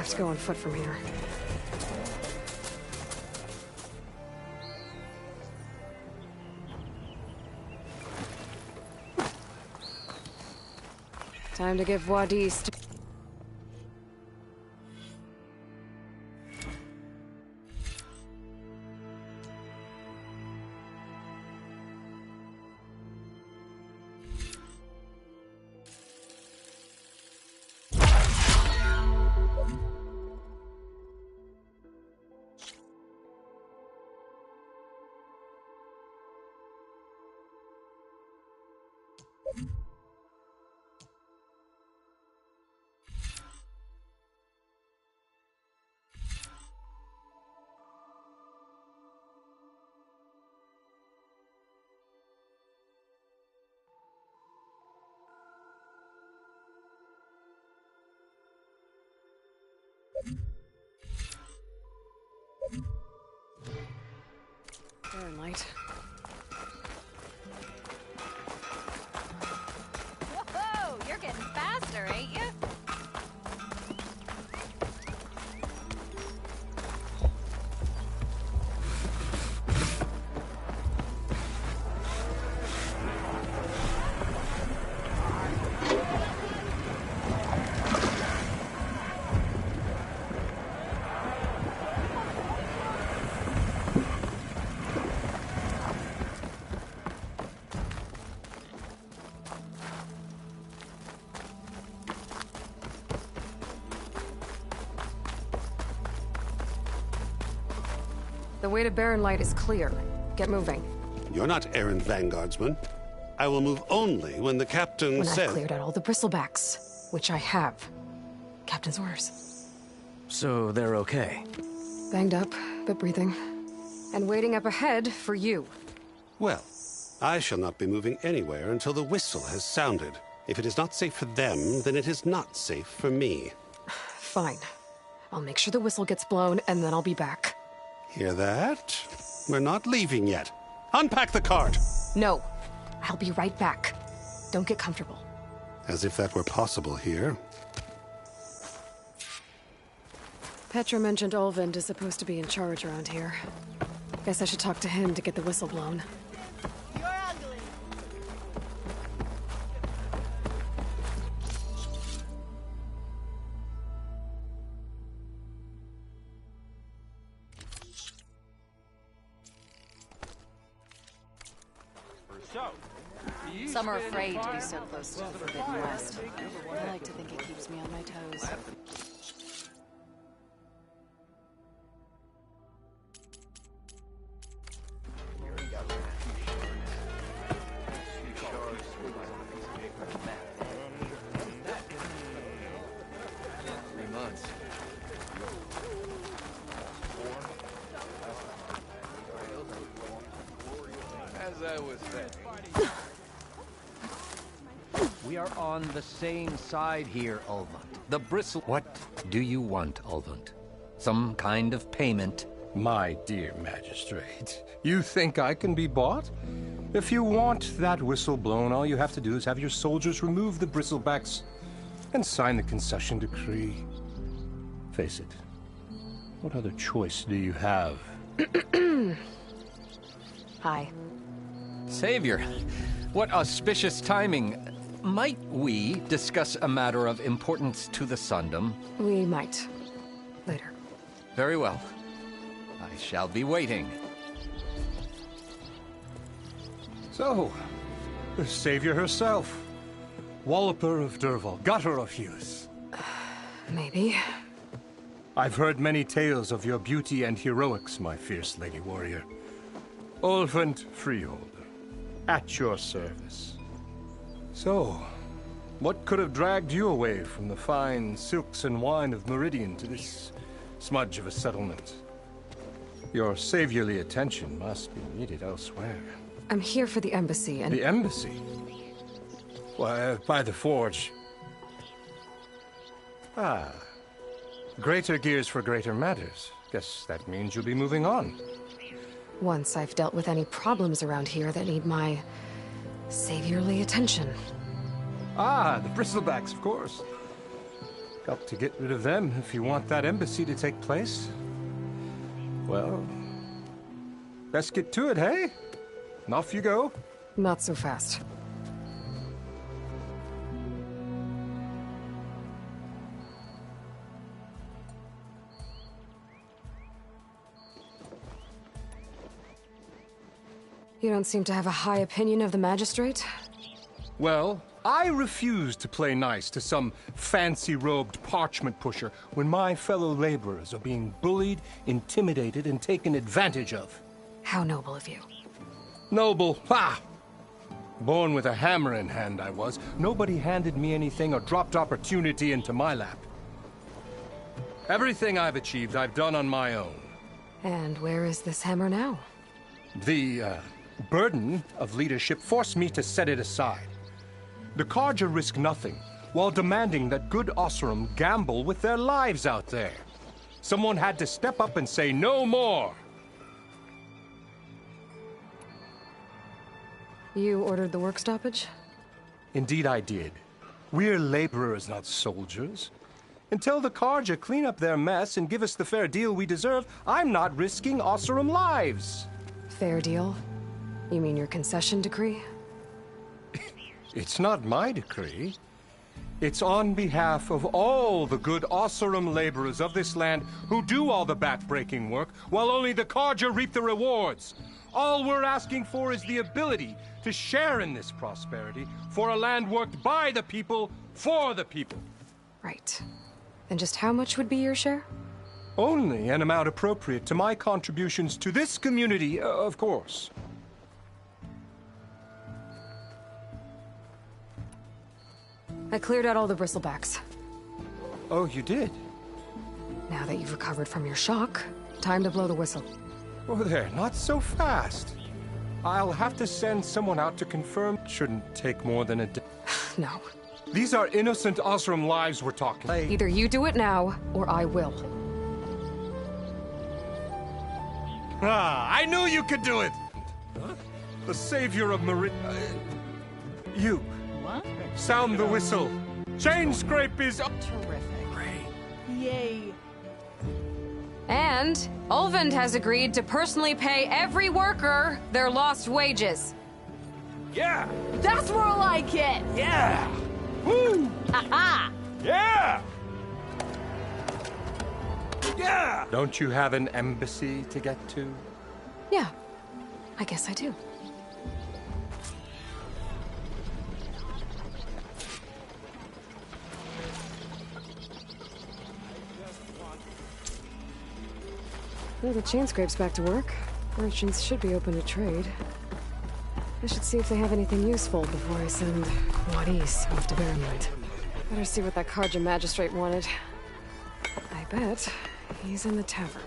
[SPEAKER 1] have to go on foot from here. Time to give Wadis. Baron Light.
[SPEAKER 11] Whoa, you're getting faster, ain't you?
[SPEAKER 1] The way to Baron Light is clear. Get moving.
[SPEAKER 12] You're not errant vanguardsman. I will move only when the captain
[SPEAKER 1] When
[SPEAKER 12] says...
[SPEAKER 1] I've cleared out all the bristlebacks, which I have. Captain's orders.
[SPEAKER 13] So they're okay?
[SPEAKER 1] Banged up, but breathing. And waiting up ahead for you.
[SPEAKER 12] Well, I shall not be moving anywhere until the whistle has sounded. If it is not safe for them, then it is not safe for me.
[SPEAKER 1] Fine. I'll make sure the whistle gets blown, and then I'll be back.
[SPEAKER 12] Hear that? We're not leaving yet. Unpack the cart!
[SPEAKER 1] No. I'll be right back. Don't get comfortable.
[SPEAKER 12] As if that were possible here.
[SPEAKER 1] Petra mentioned Olvind is supposed to be in charge around here. Guess I should talk to him to get the whistle blown.
[SPEAKER 9] You're ugly.
[SPEAKER 11] Some are afraid to be so close to the Forbidden West. I like to think it keeps me on my toes.
[SPEAKER 3] As I was saying.
[SPEAKER 14] We are on the same side here, Ulvund. The bristle... What do you want, Ulvund? Some kind of payment?
[SPEAKER 15] My dear magistrate, you think I can be bought? If you want that whistle blown, all you have to do is have your soldiers remove the bristlebacks and sign the concession decree. Face it, what other choice do you have?
[SPEAKER 1] Hi.
[SPEAKER 14] Savior, what auspicious timing. Might we discuss a matter of importance to the Sundom?
[SPEAKER 1] We might. Later.
[SPEAKER 14] Very well. I shall be waiting.
[SPEAKER 15] So, the Savior herself. Walloper of Derval, gutter of youth.
[SPEAKER 1] Maybe.
[SPEAKER 15] I've heard many tales of your beauty and heroics, my fierce lady warrior. Ulvund Freeholder, at your service. So, what could have dragged you away from the fine silks and wine of Meridian to this smudge of a settlement? Your saviorly attention must be needed elsewhere.
[SPEAKER 1] I'm here for the embassy and...
[SPEAKER 15] The embassy? Why, by the forge. Ah. Greater gears for greater matters. Guess that means you'll be moving on.
[SPEAKER 1] Once I've dealt with any problems around here that need my saviorly attention.
[SPEAKER 15] Ah, the bristlebacks, of course. Got to get rid of them if you want that embassy to take place. Well, best get to it, hey? And off you go.
[SPEAKER 1] Not so fast. You don't seem to have a high opinion of the magistrate?
[SPEAKER 15] Well, I refuse to play nice to some fancy-robed parchment pusher when my fellow laborers are being bullied, intimidated, and taken advantage of.
[SPEAKER 1] How noble of you.
[SPEAKER 15] Noble, ha! Born with a hammer in hand, I was. Nobody handed me anything or dropped opportunity into my lap. Everything I've achieved, I've done on my own.
[SPEAKER 1] And where is this hammer now?
[SPEAKER 15] The, burden of leadership forced me to set it aside. The Carja risk nothing, while demanding that good Oseram gamble with their lives out there. Someone had to step up and say no more.
[SPEAKER 1] You ordered the work stoppage?
[SPEAKER 15] Indeed I did. We're laborers, not soldiers. Until the Carja clean up their mess and give us the fair deal we deserve, I'm not risking Oseram lives.
[SPEAKER 1] Fair deal? You mean your concession decree?
[SPEAKER 15] It's not my decree. It's on behalf of all the good Oseram laborers of this land who do all the back-breaking work, while only the Carja reap the rewards. All we're asking for is the ability to share in this prosperity for a land worked by the people, for the people.
[SPEAKER 1] Right. Then just how much would be your share?
[SPEAKER 15] Only an amount appropriate to my contributions to this community, of course.
[SPEAKER 1] I cleared out all the bristlebacks.
[SPEAKER 15] Oh, you did?
[SPEAKER 1] Now that you've recovered from your shock, time to blow the whistle.
[SPEAKER 15] Oh there, not so fast. I'll have to send someone out to confirm. Shouldn't take more than a day.
[SPEAKER 1] No.
[SPEAKER 15] These are innocent Oseram lives we're talking.
[SPEAKER 1] Either you do it now, or I will.
[SPEAKER 15] Ah, I knew you could do it! Huh? The savior of Marin... you.
[SPEAKER 5] What?
[SPEAKER 15] Sound the whistle. Chainscrape is...
[SPEAKER 5] Terrific. Yay.
[SPEAKER 1] And Ulvund has agreed to personally pay every worker their lost wages.
[SPEAKER 6] Yeah!
[SPEAKER 5] That's more like it!
[SPEAKER 6] Yeah! Woo!
[SPEAKER 5] Ha-ha!
[SPEAKER 6] Yeah! Yeah!
[SPEAKER 15] Don't you have an embassy to get to?
[SPEAKER 1] Yeah, I guess I do. Well, the Chainscrape's back to work. Merchants should be open to trade. I should see if they have anything useful before I send Wadis off to Barrowmount. Better see what that Carja magistrate wanted. I bet he's in the tavern.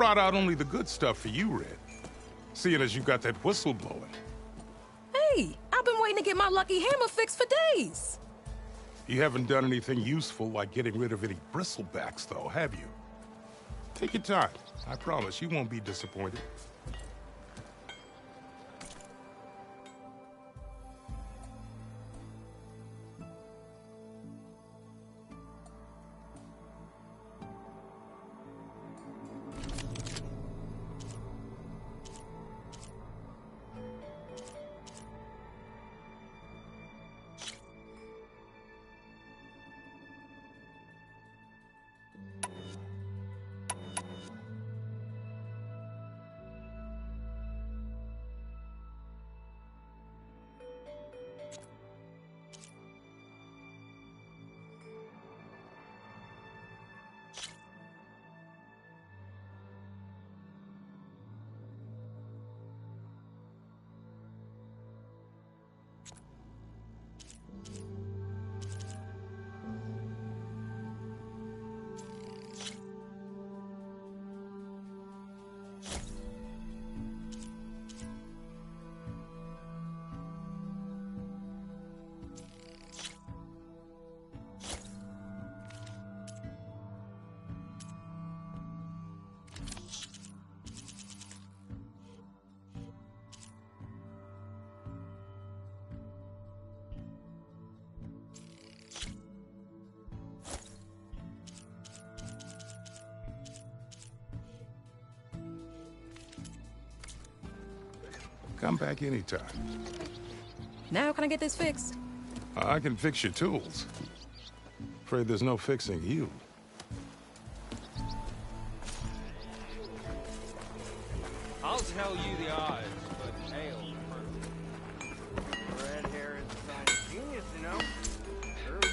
[SPEAKER 16] brought out only the good stuff for you, Red. Seeing as you got that whistle blowing.
[SPEAKER 9] Hey, I've been waiting to get my lucky hammer fixed for days.
[SPEAKER 16] You haven't done anything useful like getting rid of any bristlebacks, though, have you? Take your time. I promise you won't be disappointed. Come back anytime.
[SPEAKER 9] Now can I get this fixed?
[SPEAKER 16] I can fix your tools. Afraid there's no fixing you.
[SPEAKER 3] I'll tell you the odds, but hell, red hair is a sign of genius, you know? Sure.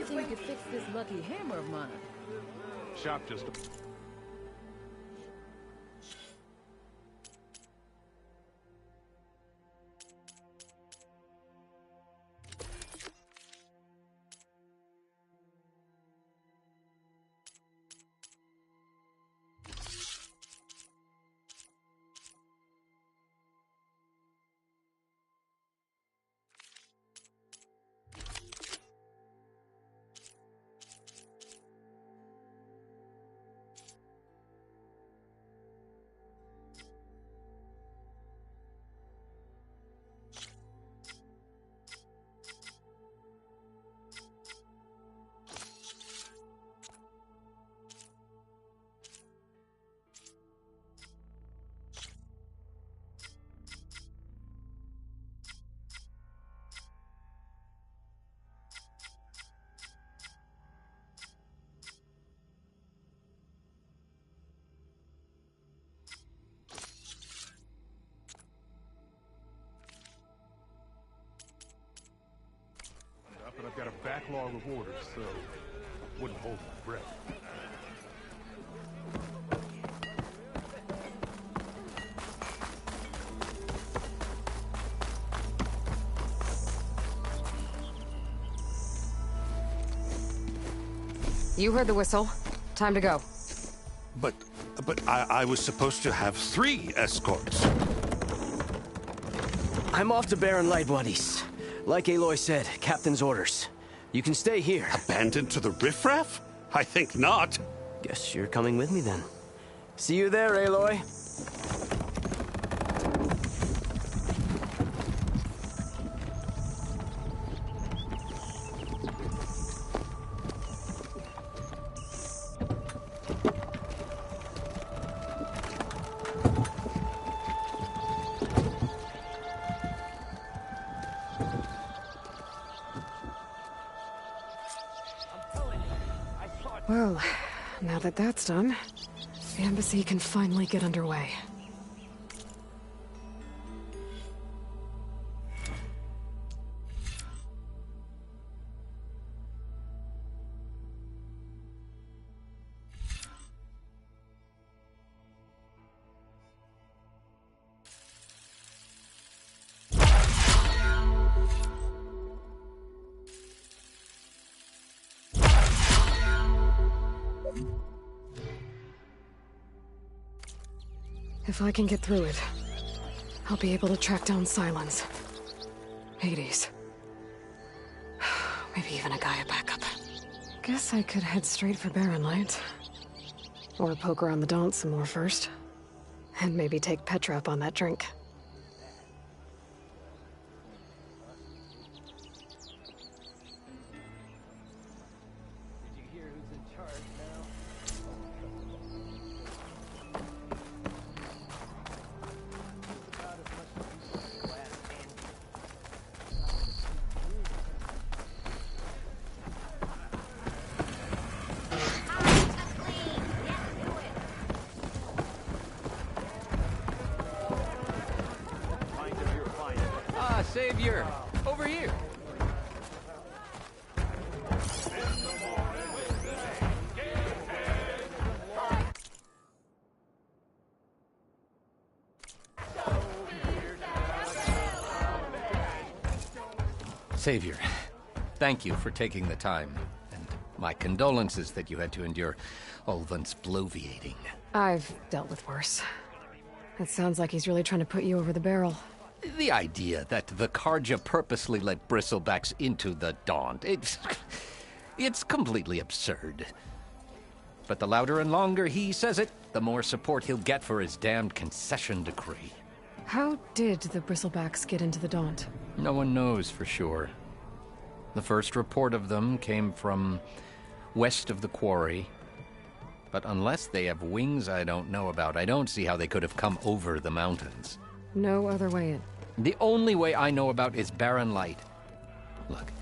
[SPEAKER 9] So we could fix this lucky hammer of mine.
[SPEAKER 16] Shop just... But I've got a backlog of orders, so wouldn't hold my breath.
[SPEAKER 1] You heard the whistle. Time to go.
[SPEAKER 12] But I was supposed to have 3 escorts.
[SPEAKER 13] I'm off to Barren Light, Wadis. Like Aloy said, Captain's orders. You can stay here.
[SPEAKER 12] Abandoned to the riffraff? I think not.
[SPEAKER 13] Guess you're coming with me then. See you there, Aloy.
[SPEAKER 1] Well, now that that's done, the embassy can finally get underway. If I can get through it, I'll be able to track down Sylens. Hades. Maybe even a Gaia backup. Guess I could head straight for Barren Light. Or poke around the Daunt some more first. And maybe take Petra up on that drink.
[SPEAKER 3] Savior! Over here!
[SPEAKER 14] Savior, thank you for taking the time, and my condolences that you had to endure Ulvund's bloviating.
[SPEAKER 1] I've dealt with worse. It sounds like he's really trying to put you over the barrel.
[SPEAKER 14] The idea that the Carja purposely let bristlebacks into the Daunt, it's completely absurd. But the louder and longer he says it, the more support he'll get for his damned concession decree.
[SPEAKER 1] How did the Bristlebacks get into the Daunt?
[SPEAKER 14] No one knows for sure. The first report of them came from west of the quarry. But unless they have wings I don't know about, I don't see how they could have come over the mountains.
[SPEAKER 1] No other way in.
[SPEAKER 14] The only way I know about is Barren Light. Look,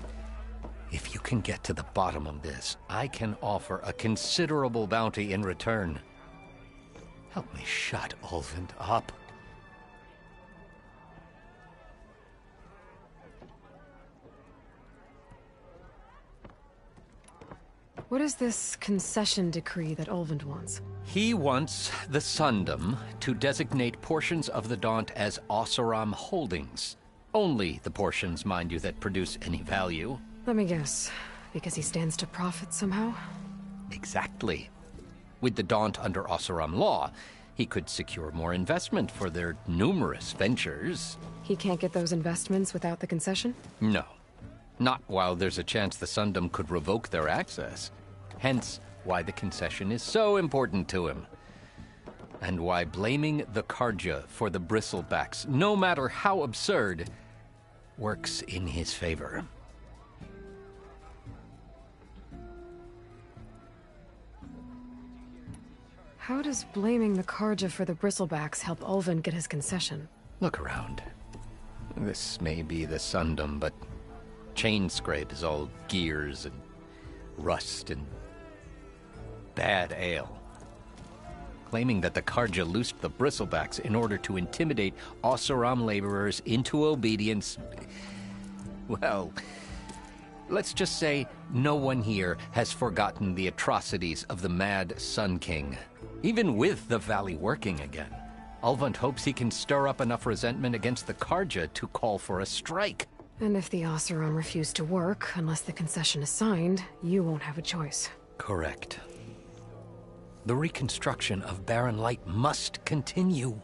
[SPEAKER 14] if you can get to the bottom of this, I can offer a considerable bounty in return. Help me shut Ulvund up.
[SPEAKER 1] What is this concession decree that Ulvund wants?
[SPEAKER 14] He wants the Sundom to designate portions of the Daunt as Oseram holdings. Only the portions, mind you, that produce any value.
[SPEAKER 1] Let me guess. Because he stands to profit somehow?
[SPEAKER 14] Exactly. With the Daunt under Oseram law, he could secure more investment for their numerous ventures.
[SPEAKER 1] He can't get those investments without the concession?
[SPEAKER 14] No. Not while there's a chance the Sundom could revoke their access. Hence, why the concession is so important to him. And why blaming the Carja for the Bristlebacks, no matter how absurd, works in his favor.
[SPEAKER 1] How does blaming the Carja for the Bristlebacks help Ulvund get his concession?
[SPEAKER 14] Look around. This may be the Sundom, but Chainscrape is all gears and rust and bad ale. Claiming that the Carja loosed the Bristlebacks in order to intimidate Oseram laborers into obedience. Well, let's just say no one here has forgotten the atrocities of the Mad Sun King. Even with the Valley working again, Ulvund hopes he can stir up enough resentment against the Carja to call for a strike.
[SPEAKER 1] And if the Oseram refuse to work, unless the concession is signed, you won't have a choice.
[SPEAKER 14] Correct. The reconstruction of Barren Light must continue.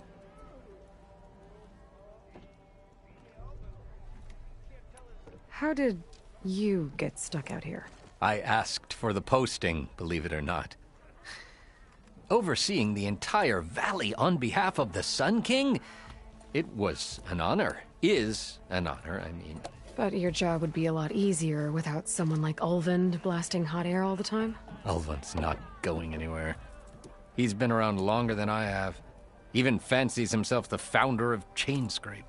[SPEAKER 1] How did you get stuck out here?
[SPEAKER 14] I asked for the posting, believe it or not. Overseeing the entire valley on behalf of the Sun King? It was an honor. Is an honor, I mean.
[SPEAKER 1] But your job would be a lot easier without someone like Ulvund blasting hot air all the time?
[SPEAKER 14] Ulvund's not going anywhere. He's been around longer than I have. Even fancies himself the founder of Chainscrape.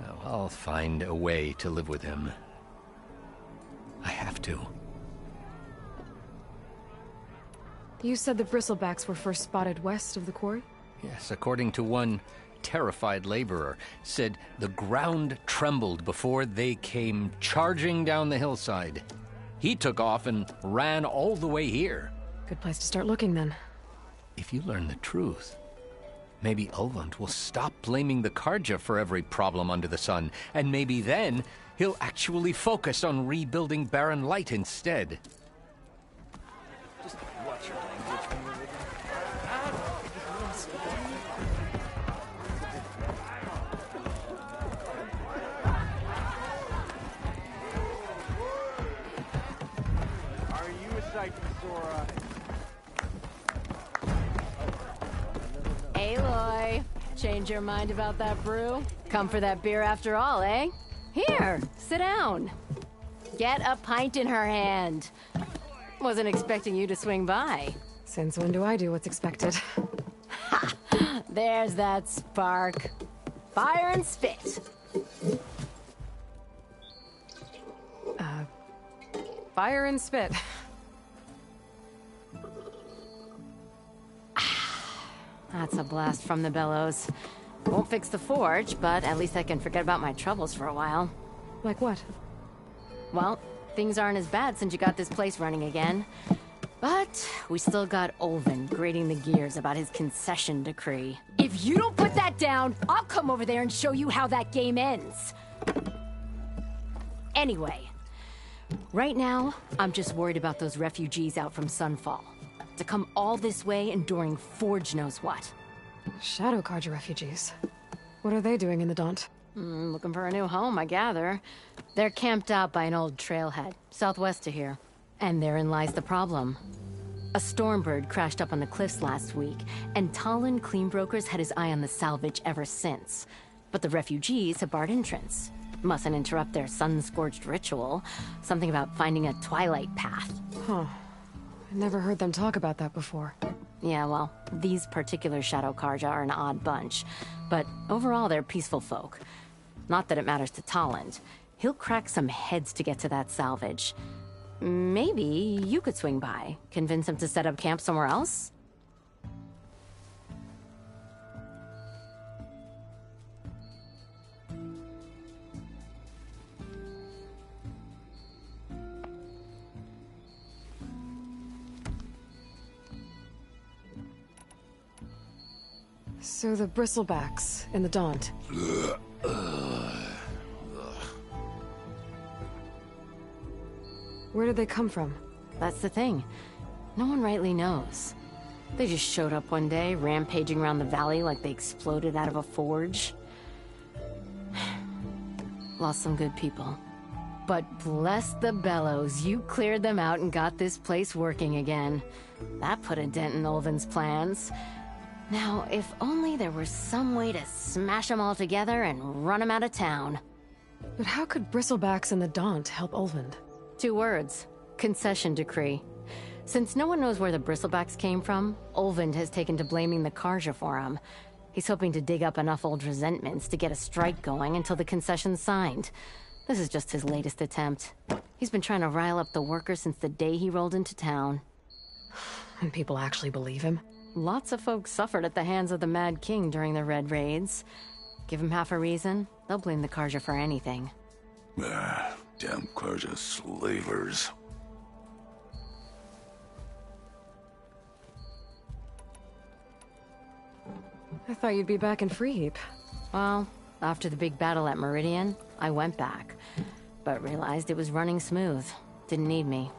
[SPEAKER 14] Oh, I'll find a way to live with him. I have to.
[SPEAKER 1] You said the bristlebacks were first spotted west of the quarry?
[SPEAKER 14] Yes, according to one terrified laborer, said the ground trembled before they came charging down the hillside. He took off and ran all the way here.
[SPEAKER 1] Good place to start looking, then.
[SPEAKER 14] If you learn the truth, maybe Ulvund will stop blaming the Karja for every problem under the sun, and maybe then he'll actually focus on rebuilding Barren Light instead.
[SPEAKER 3] Just watch your language when you're with
[SPEAKER 7] Are you a sight to Sora?
[SPEAKER 4] Aloy, change your mind about that brew? Come for that beer after all, eh? Here, sit down. Get a pint in her hand. Wasn't expecting you to swing by.
[SPEAKER 1] Since when do I do what's expected?
[SPEAKER 4] Ha! There's that spark. Fire and spit.
[SPEAKER 1] Fire and spit.
[SPEAKER 4] That's a blast from the bellows. Won't fix the forge, but at least I can forget about my troubles for a while.
[SPEAKER 1] Like what?
[SPEAKER 4] Well, things aren't as bad since you got this place running again. But we still got Ulvund grating the gears about his concession decree. If you don't put that down, I'll come over there and show you how that game ends. Anyway, right now, I'm just worried about those refugees out from Sunfall. To come all this way enduring Forge knows what.
[SPEAKER 1] Shadow Karja refugees. What are they doing in the Daunt?
[SPEAKER 4] Looking for a new home, I gather. They're camped out by an old trailhead, southwest of here. And therein lies the problem. A Stormbird crashed up on the cliffs last week, and Talon Cleanbrokers had his eye on the salvage ever since. But the refugees have barred entrance. Mustn't interrupt their sun-scorched ritual. Something about finding a twilight path.
[SPEAKER 1] Huh. I never heard them talk about that before.
[SPEAKER 4] Yeah, well, these particular Shadow Karja are an odd bunch. But overall, they're peaceful folk. Not that it matters to Talon. He'll crack some heads to get to that salvage. Maybe you could swing by, convince him to set up camp somewhere else?
[SPEAKER 1] So the bristlebacks in the Daunt. Where did they come from?
[SPEAKER 4] That's the thing. No one rightly knows. They just showed up one day, rampaging around the valley like they exploded out of a forge. Lost some good people. But bless the bellows, you cleared them out and got this place working again. That put a dent in Ulvund's plans. Now, if only there were some way to smash them all together and run them out of town.
[SPEAKER 1] But how could bristlebacks in the Daunt help Ulvund?
[SPEAKER 4] 2 words. Concession decree. Since no one knows where the bristlebacks came from, Ulvund has taken to blaming the Karja for them. He's hoping to dig up enough old resentments to get a strike going until the concession's signed. This is just his latest attempt. He's been trying to rile up the workers since the day he rolled into town.
[SPEAKER 1] And people actually believe him?
[SPEAKER 4] Lots of folks suffered at the hands of the Mad King during the Red Raids. Give him half a reason, they'll blame the Karja for anything.
[SPEAKER 6] Damn Karja slavers.
[SPEAKER 1] I thought you'd be back in Freeheap.
[SPEAKER 4] Well, after the big battle at Meridian, I went back. but realized it was running smooth. Didn't need me.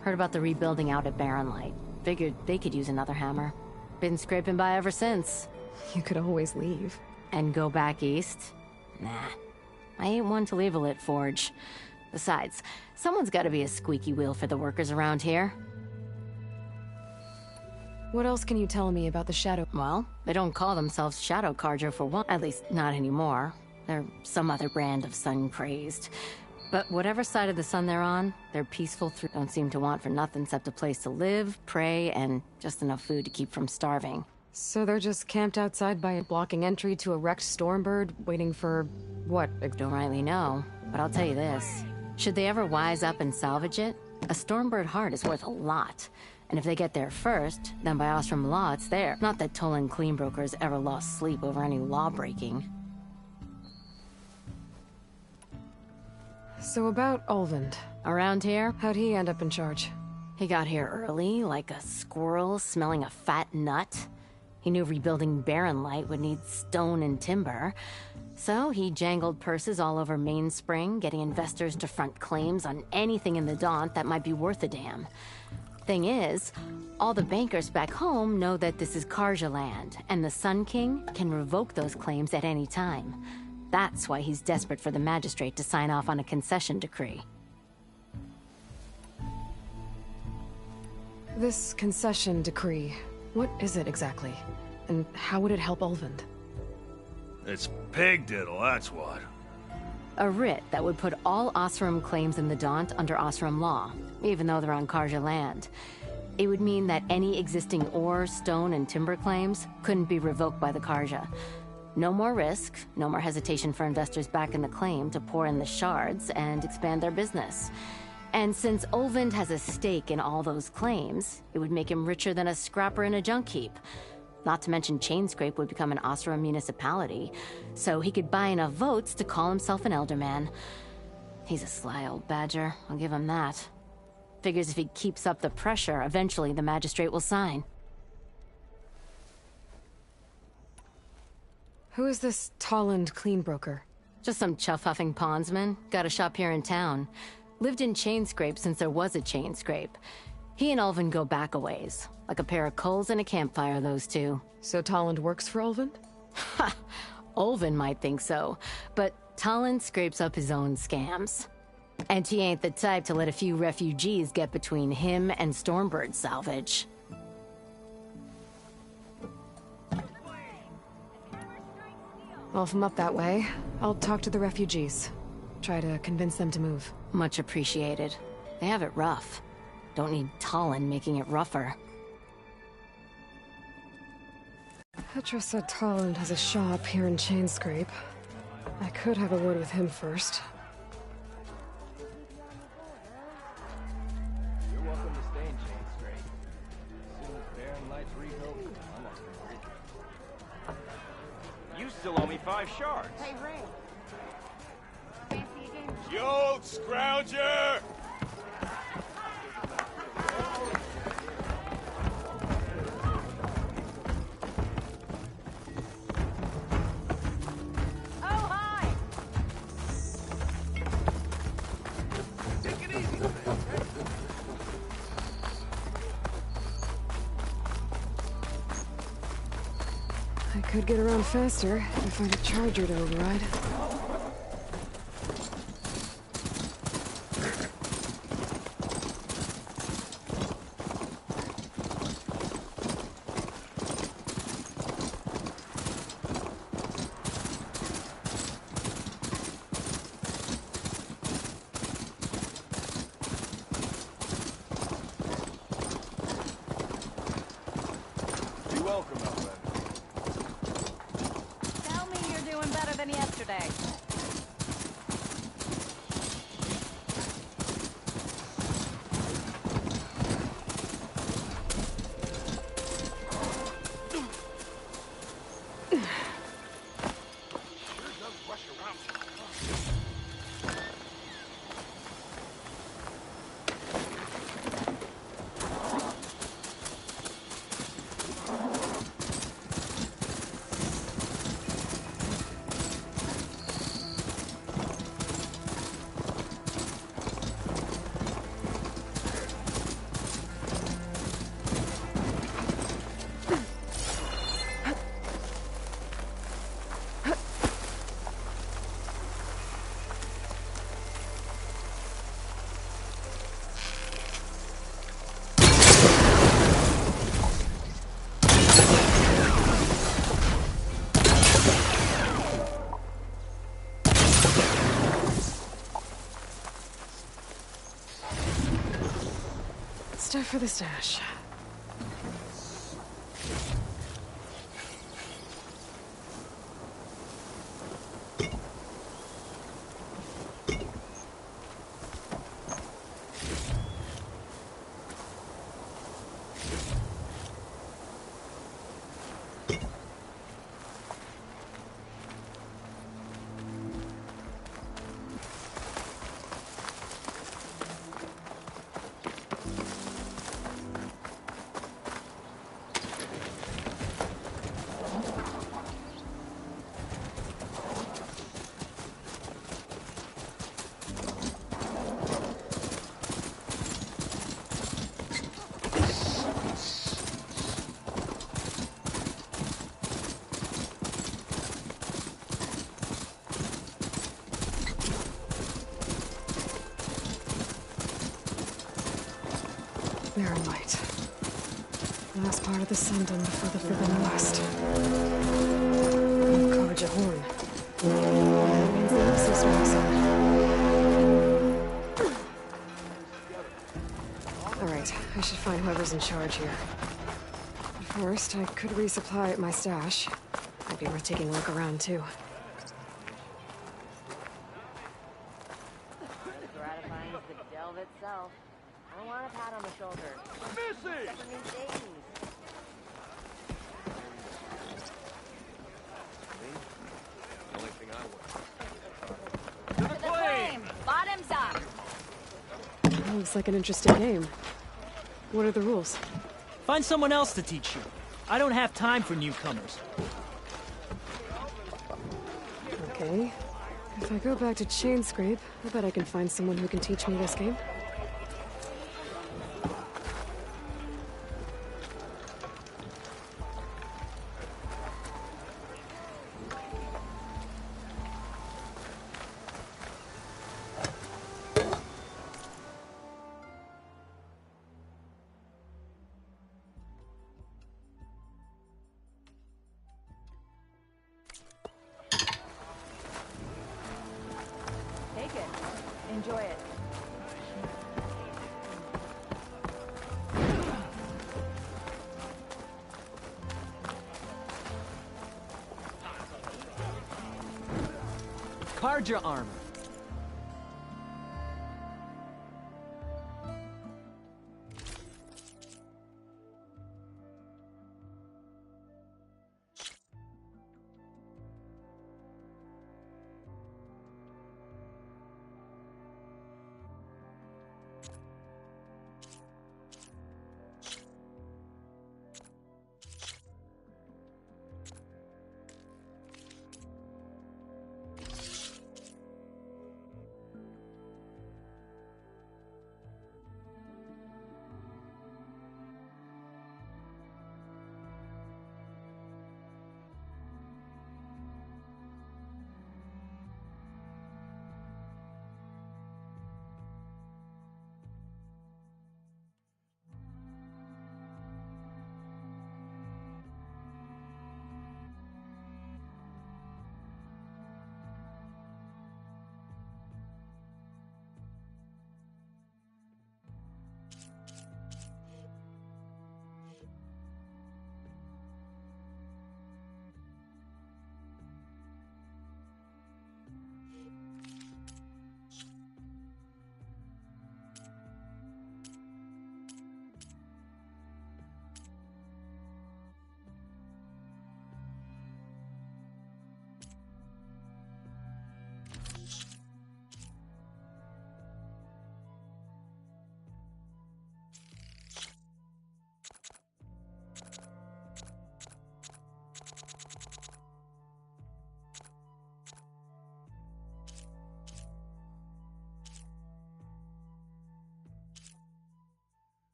[SPEAKER 4] Heard about the rebuilding out at Barren Light. Figured they could use another hammer. Been scraping by ever since.
[SPEAKER 1] You could always leave.
[SPEAKER 4] And go back east? Nah. I ain't one to leave a lit forge. Besides, someone's gotta be a squeaky wheel for the workers around here.
[SPEAKER 1] What else can you tell me about the Shadow?
[SPEAKER 4] Well, they don't call themselves Shadow Carja for one. At least, not anymore. They're some other brand of sun-crazed. But whatever side of the sun they're on, they're peaceful through. Don't seem to want for nothing except a place to live, pray, and just enough food to keep from starving.
[SPEAKER 1] So they're just camped outside by blocking entry to a wrecked Stormbird, waiting for... what?
[SPEAKER 4] Don't rightly know, but I'll tell you this. Should they ever wise up and salvage it, a Stormbird heart is worth a lot. And if they get there first, then by Ostrom law, it's there. Not that Tolan Cleanbrokers ever lost sleep over any law-breaking.
[SPEAKER 1] So about Ulvund.
[SPEAKER 4] Around here?
[SPEAKER 1] How'd he end up in charge?
[SPEAKER 4] He got here early, like a squirrel smelling a fat nut. He knew rebuilding Barren Light would need stone and timber. So he jangled purses all over Mainspring, getting investors to front claims on anything in the Daunt that might be worth a damn. Thing is, all the bankers back home know that this is Carja land, and the Sun King can revoke those claims at any time. That's why he's desperate for the magistrate to sign off on a concession decree.
[SPEAKER 1] This concession decree, what is it exactly? And how would it help Ulvund?
[SPEAKER 6] It's pig diddle, that's what.
[SPEAKER 4] A writ that would put all Osram claims in the Daunt under Osram law, even though they're on Carja land. It would mean that any existing ore, stone, and timber claims couldn't be revoked by the Carja. No more risk, no more hesitation for investors back in the claim to pour in the shards and expand their business. And since Ulvund has a stake in all those claims, it would make him richer than a scrapper in a junk heap. Not to mention Chainscrape would become an Osram municipality, so he could buy enough votes to call himself an Elderman. He's a sly old badger, I'll give him that. Figures if he keeps up the pressure, eventually the magistrate will sign.
[SPEAKER 1] Who is this Tolland Cleanbroker?
[SPEAKER 4] Just some chuff-huffing pondsman. Got a shop here in town. Lived in Chainscrape since there was a Chainscrape. He and Ulvund go back a ways. Like a pair of coals and a campfire, those two.
[SPEAKER 1] So Tolland works for Ulvund?
[SPEAKER 4] Ha! Ulvund might think so, but Tolland scrapes up his own scams. And he ain't the type to let a few refugees get between him and Stormbird salvage.
[SPEAKER 1] Well, if I'm up that way, I'll talk to the refugees. Try to convince them to move.
[SPEAKER 4] Much appreciated. They have it rough. Don't need Tolland making it rougher.
[SPEAKER 1] Petra said Tolland has a shop here in Chainscrape. I could have a word with him first.
[SPEAKER 17] You're welcome to stay in Chainscrape. As soon as Barren Light's rebuilt, I'm not gonna break it. You still owe me 5 shards.
[SPEAKER 9] Hey, Ray. Fancy a game?
[SPEAKER 6] Yo, Scrounger!
[SPEAKER 1] I could get around faster if I find a charger to override.
[SPEAKER 17] Be welcome, my friend.
[SPEAKER 9] Tell me you're doing better than yesterday.
[SPEAKER 1] stuff for the stash. Barren Light. Last part of the Sundom before the Forbidden West. Karja Horn. That means the Nexus Alright, I should find whoever's in charge here. But first, I could resupply at my stash. Might be worth taking a look around, too.
[SPEAKER 18] Gratifying as the delve itself. I want a pat on the shoulder.
[SPEAKER 6] Missy!
[SPEAKER 18] For new days.
[SPEAKER 3] The only thing I want.
[SPEAKER 18] To the flame! Bottoms up!
[SPEAKER 1] Looks like an interesting game. What are the rules?
[SPEAKER 19] Find someone else to teach you. I don't have time for newcomers.
[SPEAKER 1] Okay. If I go back to Chainscrape, I bet I can find someone who can teach me this game.
[SPEAKER 18] Take it. Enjoy it.
[SPEAKER 19] Karja armor.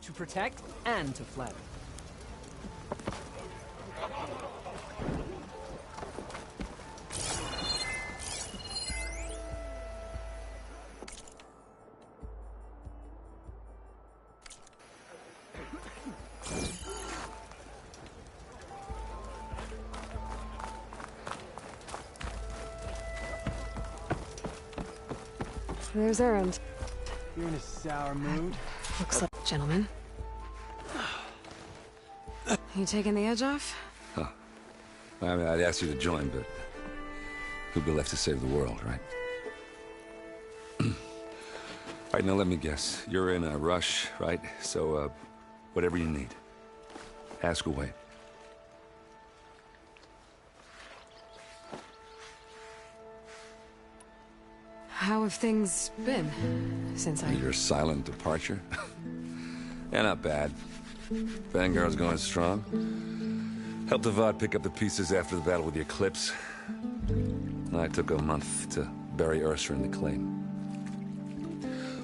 [SPEAKER 19] To protect and to flatter.
[SPEAKER 1] there's Erend.
[SPEAKER 7] You're in a sour mood.
[SPEAKER 1] Looks like... Gentlemen. You taking the edge off?
[SPEAKER 10] Huh. I mean, I'd ask you to join, but who'd be left to save the world, right? All right, now let me guess. You're in a rush, right? So, whatever you need, ask away.
[SPEAKER 1] How have things been since
[SPEAKER 10] Your silent departure? Yeah, not bad. Vanguard's going strong. Helped Avad pick up the pieces after the battle with the Eclipse. I took a month to bury Ursa in the claim.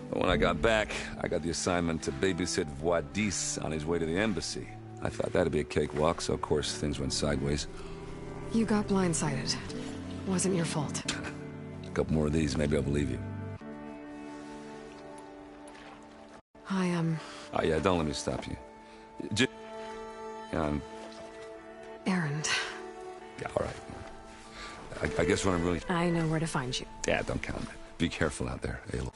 [SPEAKER 10] But when I got back, I got the assignment to babysit Wadis on his way to the embassy. I thought that'd be a cakewalk, so of course things went sideways.
[SPEAKER 1] You got blindsided. Wasn't your fault.
[SPEAKER 10] A couple more of these, maybe I'll believe you. Oh yeah, don't let me stop you.
[SPEAKER 1] Erend.
[SPEAKER 10] Yeah, all right. I guess what I'm really...
[SPEAKER 1] I know where to find you.
[SPEAKER 10] Yeah, don't count on it. Be careful out there, Aloy.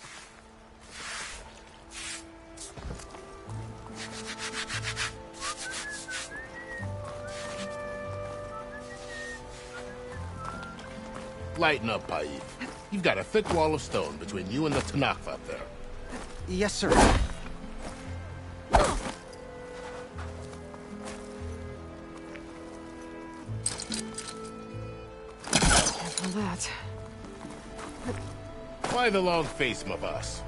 [SPEAKER 20] Lighten up, Paib. You've got a thick wall of stone between you and the Tenakth up there.
[SPEAKER 13] Yes, sir.
[SPEAKER 1] Careful that.
[SPEAKER 20] Why the long face, my boss?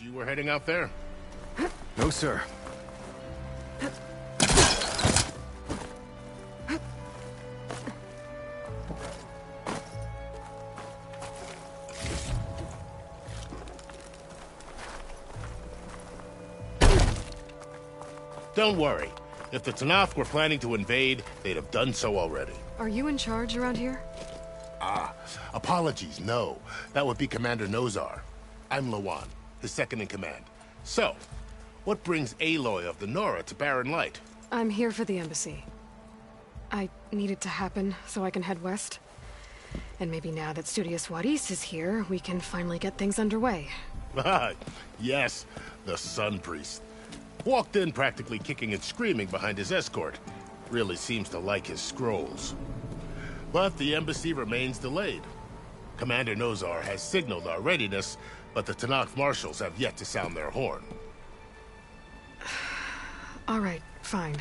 [SPEAKER 20] You were heading out there?
[SPEAKER 13] No, sir.
[SPEAKER 20] Don't worry. If the Tenakth were planning to invade, they'd have done so already.
[SPEAKER 1] Are you in charge around here?
[SPEAKER 20] Ah, apologies, no. That would be Commander Nozar. I'm Lawan, his second in command. So, what brings Aloy of the Nora to Barren Light?
[SPEAKER 1] I'm here for the embassy. I need it to happen so I can head west. And maybe now that Studious Wadis is here, we can finally get things underway.
[SPEAKER 20] Yes, the Sun Priest. Walked in practically kicking and screaming behind his escort. Really seems to like his scrolls. But the embassy remains delayed. Commander Nozar has signaled our readiness, but the Tenakth marshals have yet to sound their horn.
[SPEAKER 1] All right, fine.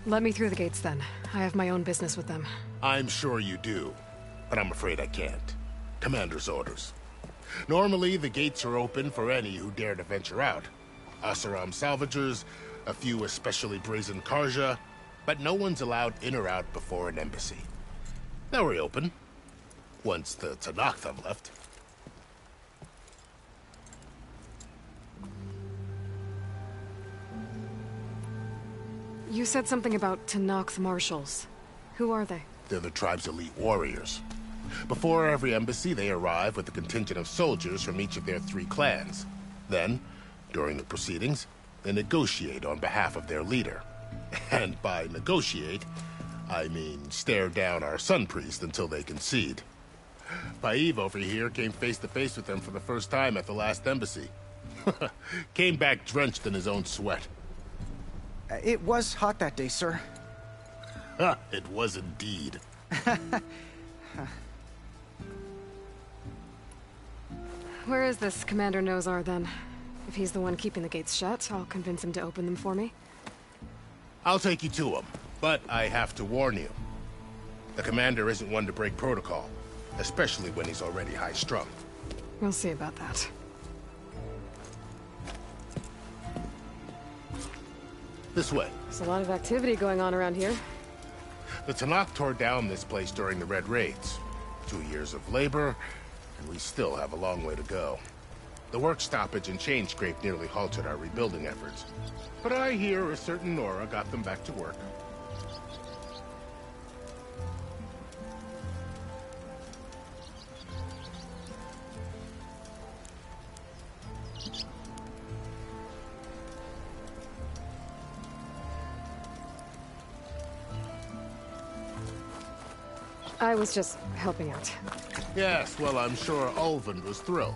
[SPEAKER 1] Let me through the gates then. I have my own business with them.
[SPEAKER 20] I'm sure you do, but I'm afraid I can't. Commander's orders. Normally, the gates are open for any who dare to venture out. Asaram salvagers, a few especially brazen Karja, but no one's allowed in or out before an embassy. They'll reopen, once the Tenakth have left.
[SPEAKER 1] You said something about Tenakth marshals. Who are they?
[SPEAKER 20] They're the tribe's elite warriors. Before every embassy, they arrive with a contingent of soldiers from each of their 3 clans. Then, during the proceedings, they negotiate on behalf of their leader. And by negotiate, I mean stare down our Sun Priest until they concede. Paib over here came face to face with them for the first time at the last embassy. Came back drenched in his own sweat.
[SPEAKER 13] It was hot that day, sir.
[SPEAKER 20] It was indeed.
[SPEAKER 1] Where is this Commander Nozar, then? If he's the one keeping the gates shut, I'll convince him to open them for me.
[SPEAKER 20] I'll take you to him, but I have to warn you. The commander isn't one to break protocol, especially when he's already high-strung.
[SPEAKER 1] We'll see about that.
[SPEAKER 20] This way.
[SPEAKER 1] There's a lot of activity going on around here.
[SPEAKER 20] The Tanakh tore down this place during the Red Raids. 2 years of labor, and we still have a long way to go. The work stoppage in Chainscrape nearly halted our rebuilding efforts. But I hear a certain Nora got them back to work.
[SPEAKER 1] I was just helping out.
[SPEAKER 20] Yes, well, I'm sure Ulvund was thrilled.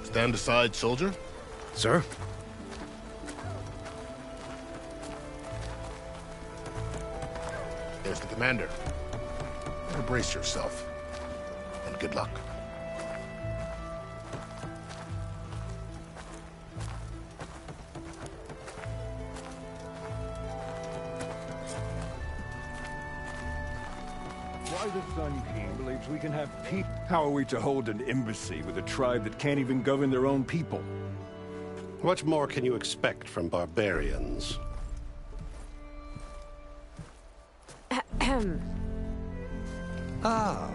[SPEAKER 20] Stand aside, soldier.
[SPEAKER 13] Sir?
[SPEAKER 20] There's the commander. Better brace yourself. And good luck.
[SPEAKER 15] Why the Sun King believes we can have peace? How are we to hold an embassy with a tribe that can't even govern their own people?
[SPEAKER 12] What more can you expect from barbarians? Ah.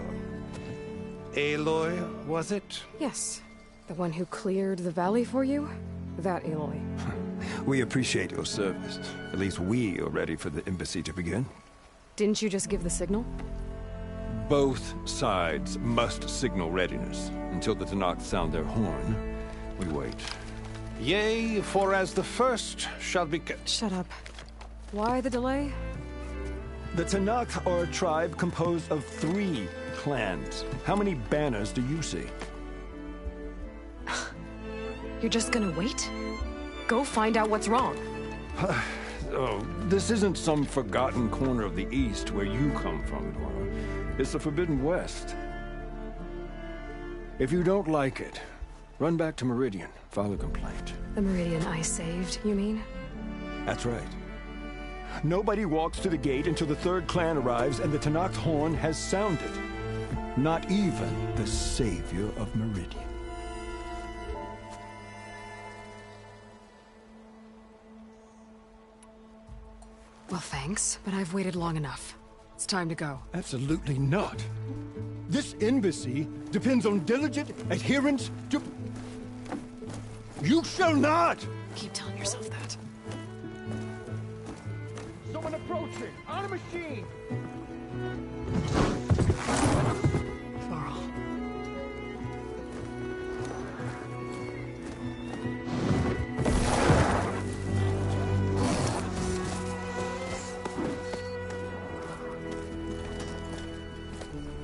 [SPEAKER 12] Aloy, was it?
[SPEAKER 1] Yes. The one who cleared the valley for you? That Aloy.
[SPEAKER 15] We appreciate your service. At least we are ready for the embassy to begin.
[SPEAKER 1] Didn't you just give the signal?
[SPEAKER 15] Both sides must signal readiness. Until the Tanakh sound their horn, we wait.
[SPEAKER 12] Yea, for as the first shall be...
[SPEAKER 1] Shut up. Why the delay?
[SPEAKER 15] The Tanakh are a tribe composed of 3 clans. How many banners do you see?
[SPEAKER 1] You're just gonna wait? Go find out what's wrong.
[SPEAKER 15] Oh, this isn't some forgotten corner of the East where you come from, Nora. It's the Forbidden West. If you don't like it, run back to Meridian, file a complaint.
[SPEAKER 1] The Meridian I saved, you mean?
[SPEAKER 15] That's right. Nobody walks to the gate until the 3rd clan arrives and the Tanakh's horn has sounded. Not even the savior of Meridian.
[SPEAKER 1] Well, thanks, but I've waited long enough. It's time to go.
[SPEAKER 15] Absolutely not. This embassy depends on diligent adherence to... You shall not!
[SPEAKER 1] Keep telling yourself that.
[SPEAKER 15] Someone approaching! On a machine!
[SPEAKER 1] Varl.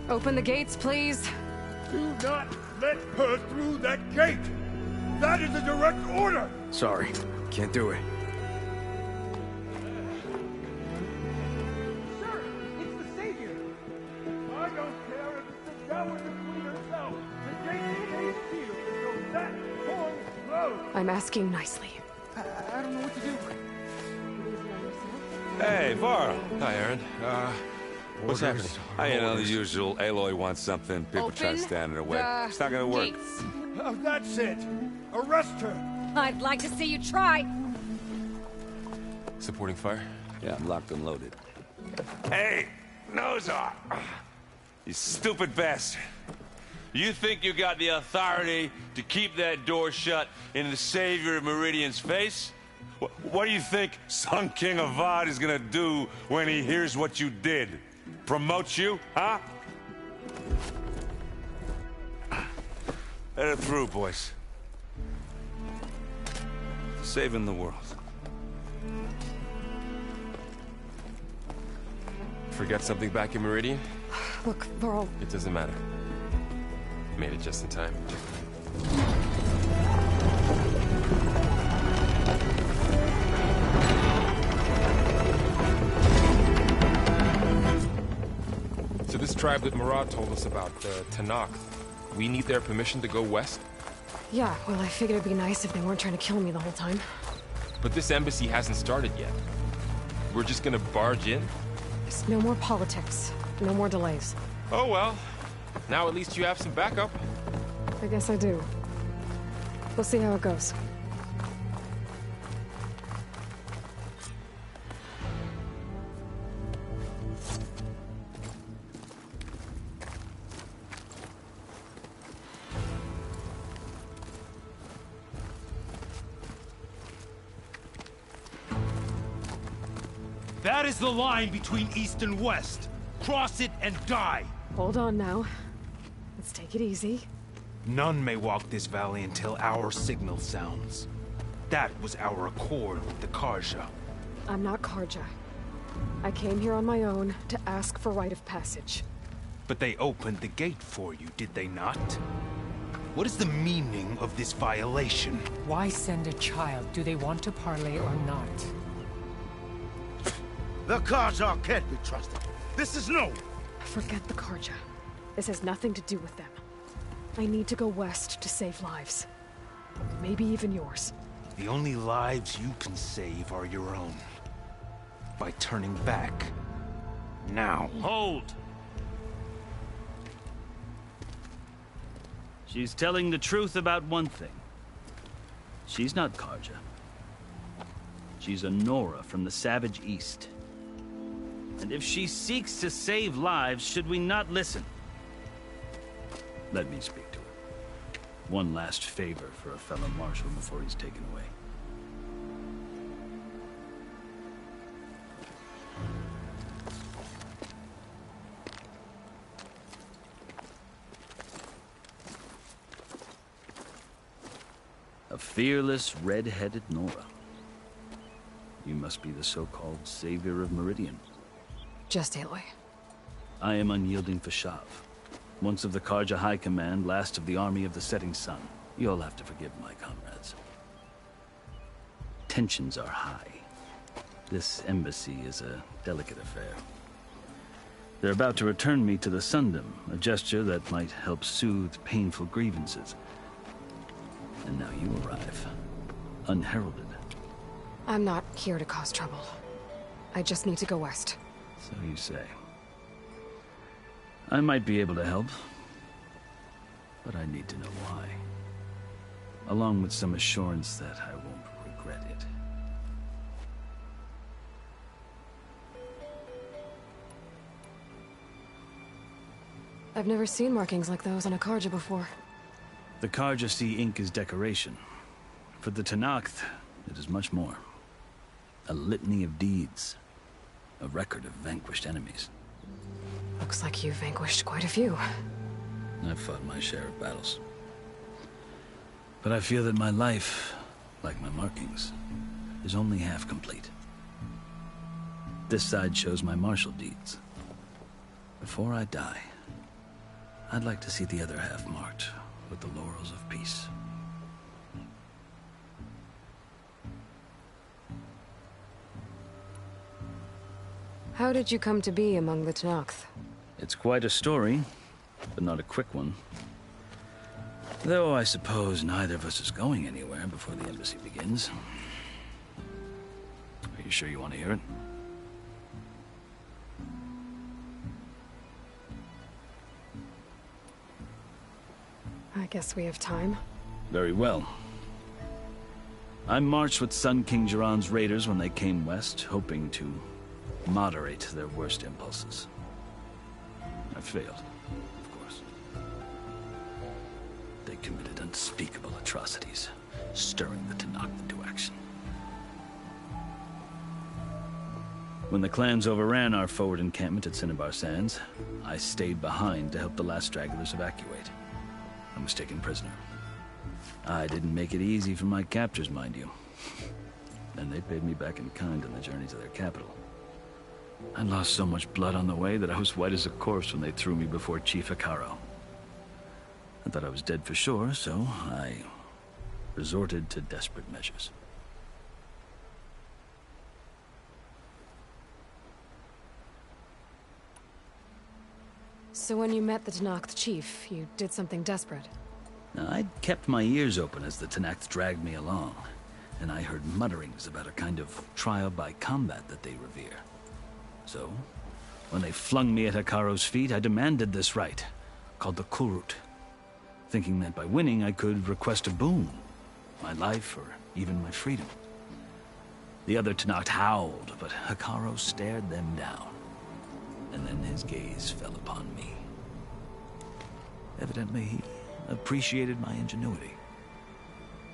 [SPEAKER 1] Open the gates, please.
[SPEAKER 15] Do not let her through that gate! That is a direct order!
[SPEAKER 13] Sorry, can't do it.
[SPEAKER 15] Sir, it's the Savior! I don't care if it's the Dowager Queen herself! The gate stays sealed until that horn blows!
[SPEAKER 1] I'm asking nicely.
[SPEAKER 15] I don't know what to do.
[SPEAKER 10] Hey, Varl.
[SPEAKER 21] Hi, Aaron. What's happening?
[SPEAKER 10] You know, the usual. Aloy wants something. People try to stand in her way. It's not gonna work.
[SPEAKER 15] That's it! Arrest her!
[SPEAKER 18] I'd like to see you try.
[SPEAKER 21] Supporting fire?
[SPEAKER 10] Yeah, I'm locked and loaded. Hey, Nozar! You stupid bastard. You think you got the authority to keep that door shut in the Savior of Meridian's face? What do you think Sun King Avad is gonna do when he hears what you did? Promote you, huh? Let it through, boys. Saving the world.
[SPEAKER 21] Forget something back in Meridian?
[SPEAKER 1] Look, Varl.
[SPEAKER 21] It doesn't matter. Made it just in time. So this tribe that Murad told us about, the Tanakh, we need their permission to go west?
[SPEAKER 1] Yeah, well, I figured it'd be nice if they weren't trying to kill me the whole time.
[SPEAKER 21] But this embassy hasn't started yet. We're just gonna barge in?
[SPEAKER 1] Just no more politics. No more delays.
[SPEAKER 21] Oh well. Now at least you have some backup.
[SPEAKER 1] I guess I do. We'll see how it goes.
[SPEAKER 7] That is the line between East and West. Cross it and die.
[SPEAKER 1] Hold on now. Let's take it easy.
[SPEAKER 7] None may walk this valley until our signal sounds. That was our accord with the Carja.
[SPEAKER 1] I'm not Carja. I came here on my own to ask for rite of passage.
[SPEAKER 7] But they opened the gate for you, did they not? What is the meaning of this violation?
[SPEAKER 2] Why send a child? Do they want to parley or not?
[SPEAKER 7] The Carja can't be trusted. This is no...
[SPEAKER 1] Forget the Carja. This has nothing to do with them. I need to go west to save lives. Maybe even yours.
[SPEAKER 7] The only lives you can save are your own. By turning back. Now.
[SPEAKER 22] Hold! She's telling the truth about one thing. She's not Carja. She's a Nora from the Savage East. And if she seeks to save lives, should we not listen? Let me speak to her. One last favor for a fellow marshal before he's taken away. A fearless, red-headed Nora. You must be the so-called savior of Meridian.
[SPEAKER 1] Just Aloy.
[SPEAKER 22] I am unyielding Fashav. Once of the Carja High Command, last of the Army of the Setting Sun. You'll have to forgive my comrades. Tensions are high. This embassy is a delicate affair. They're about to return me to the Sundom, a gesture that might help soothe painful grievances. And now you arrive, unheralded.
[SPEAKER 1] I'm not here to cause trouble. I just need to go west.
[SPEAKER 22] So you say. I might be able to help, but I need to know why. Along with some assurance that I won't regret it.
[SPEAKER 1] I've never seen markings like those on a Carja before.
[SPEAKER 22] The Carja see ink as decoration. For the Tenakth, it is much more. A litany of deeds. A record of vanquished enemies.
[SPEAKER 1] Looks like you've vanquished quite a few.
[SPEAKER 22] I've fought my share of battles. But I feel that my life, like my markings, is only half complete. This side shows my martial deeds. Before I die, I'd like to see the other half marked with the laurels of peace.
[SPEAKER 1] How did you come to be among the Tenakth?
[SPEAKER 22] It's quite a story, but not a quick one. Though I suppose neither of us is going anywhere before the embassy begins. Are you sure you want to hear it?
[SPEAKER 1] I guess we have time.
[SPEAKER 22] Very well. I marched with Sun King Jiran's raiders when they came west, hoping to moderate their worst impulses. I failed, of course. They committed unspeakable atrocities, stirring the Tenakth into action. When the clans overran our forward encampment at Cinnabar Sands, I stayed behind to help the last stragglers evacuate. I was taken prisoner. I didn't make it easy for my captors, mind you. And they paid me back in kind on the journey to their capital. I lost so much blood on the way that I was white as a corpse when they threw me before Chief Hekarro. I thought I was dead for sure, so I resorted to desperate measures.
[SPEAKER 1] So when you met the Tenakth chief, you did something desperate?
[SPEAKER 22] Now, I'd kept my ears open as the Tenakth dragged me along, and I heard mutterings about a kind of trial by combat that they revere. So, when they flung me at Hekarro's feet, I demanded this rite, called the Kulrut, thinking that by winning I could request a boon, my life or even my freedom. The other Tenakth howled, but Hekarro stared them down, and then his gaze fell upon me. Evidently, he appreciated my ingenuity.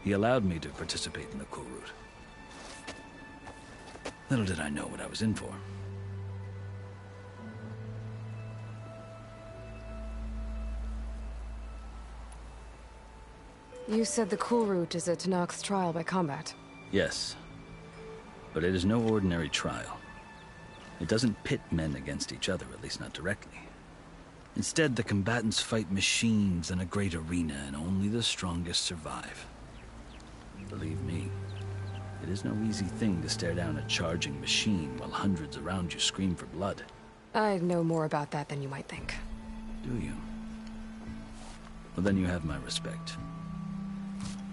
[SPEAKER 22] He allowed me to participate in the Kulrut. Little did I know what I was in for.
[SPEAKER 1] You said the Kulrut is a Tenakth's trial by combat.
[SPEAKER 22] Yes, but it is no ordinary trial. It doesn't pit men against each other, at least not directly. Instead, the combatants fight machines in a great arena, and only the strongest survive. Believe me, it is no easy thing to stare down a charging machine while hundreds around you scream for blood.
[SPEAKER 1] I know more about that than you might think.
[SPEAKER 22] Do you? Well, then you have my respect.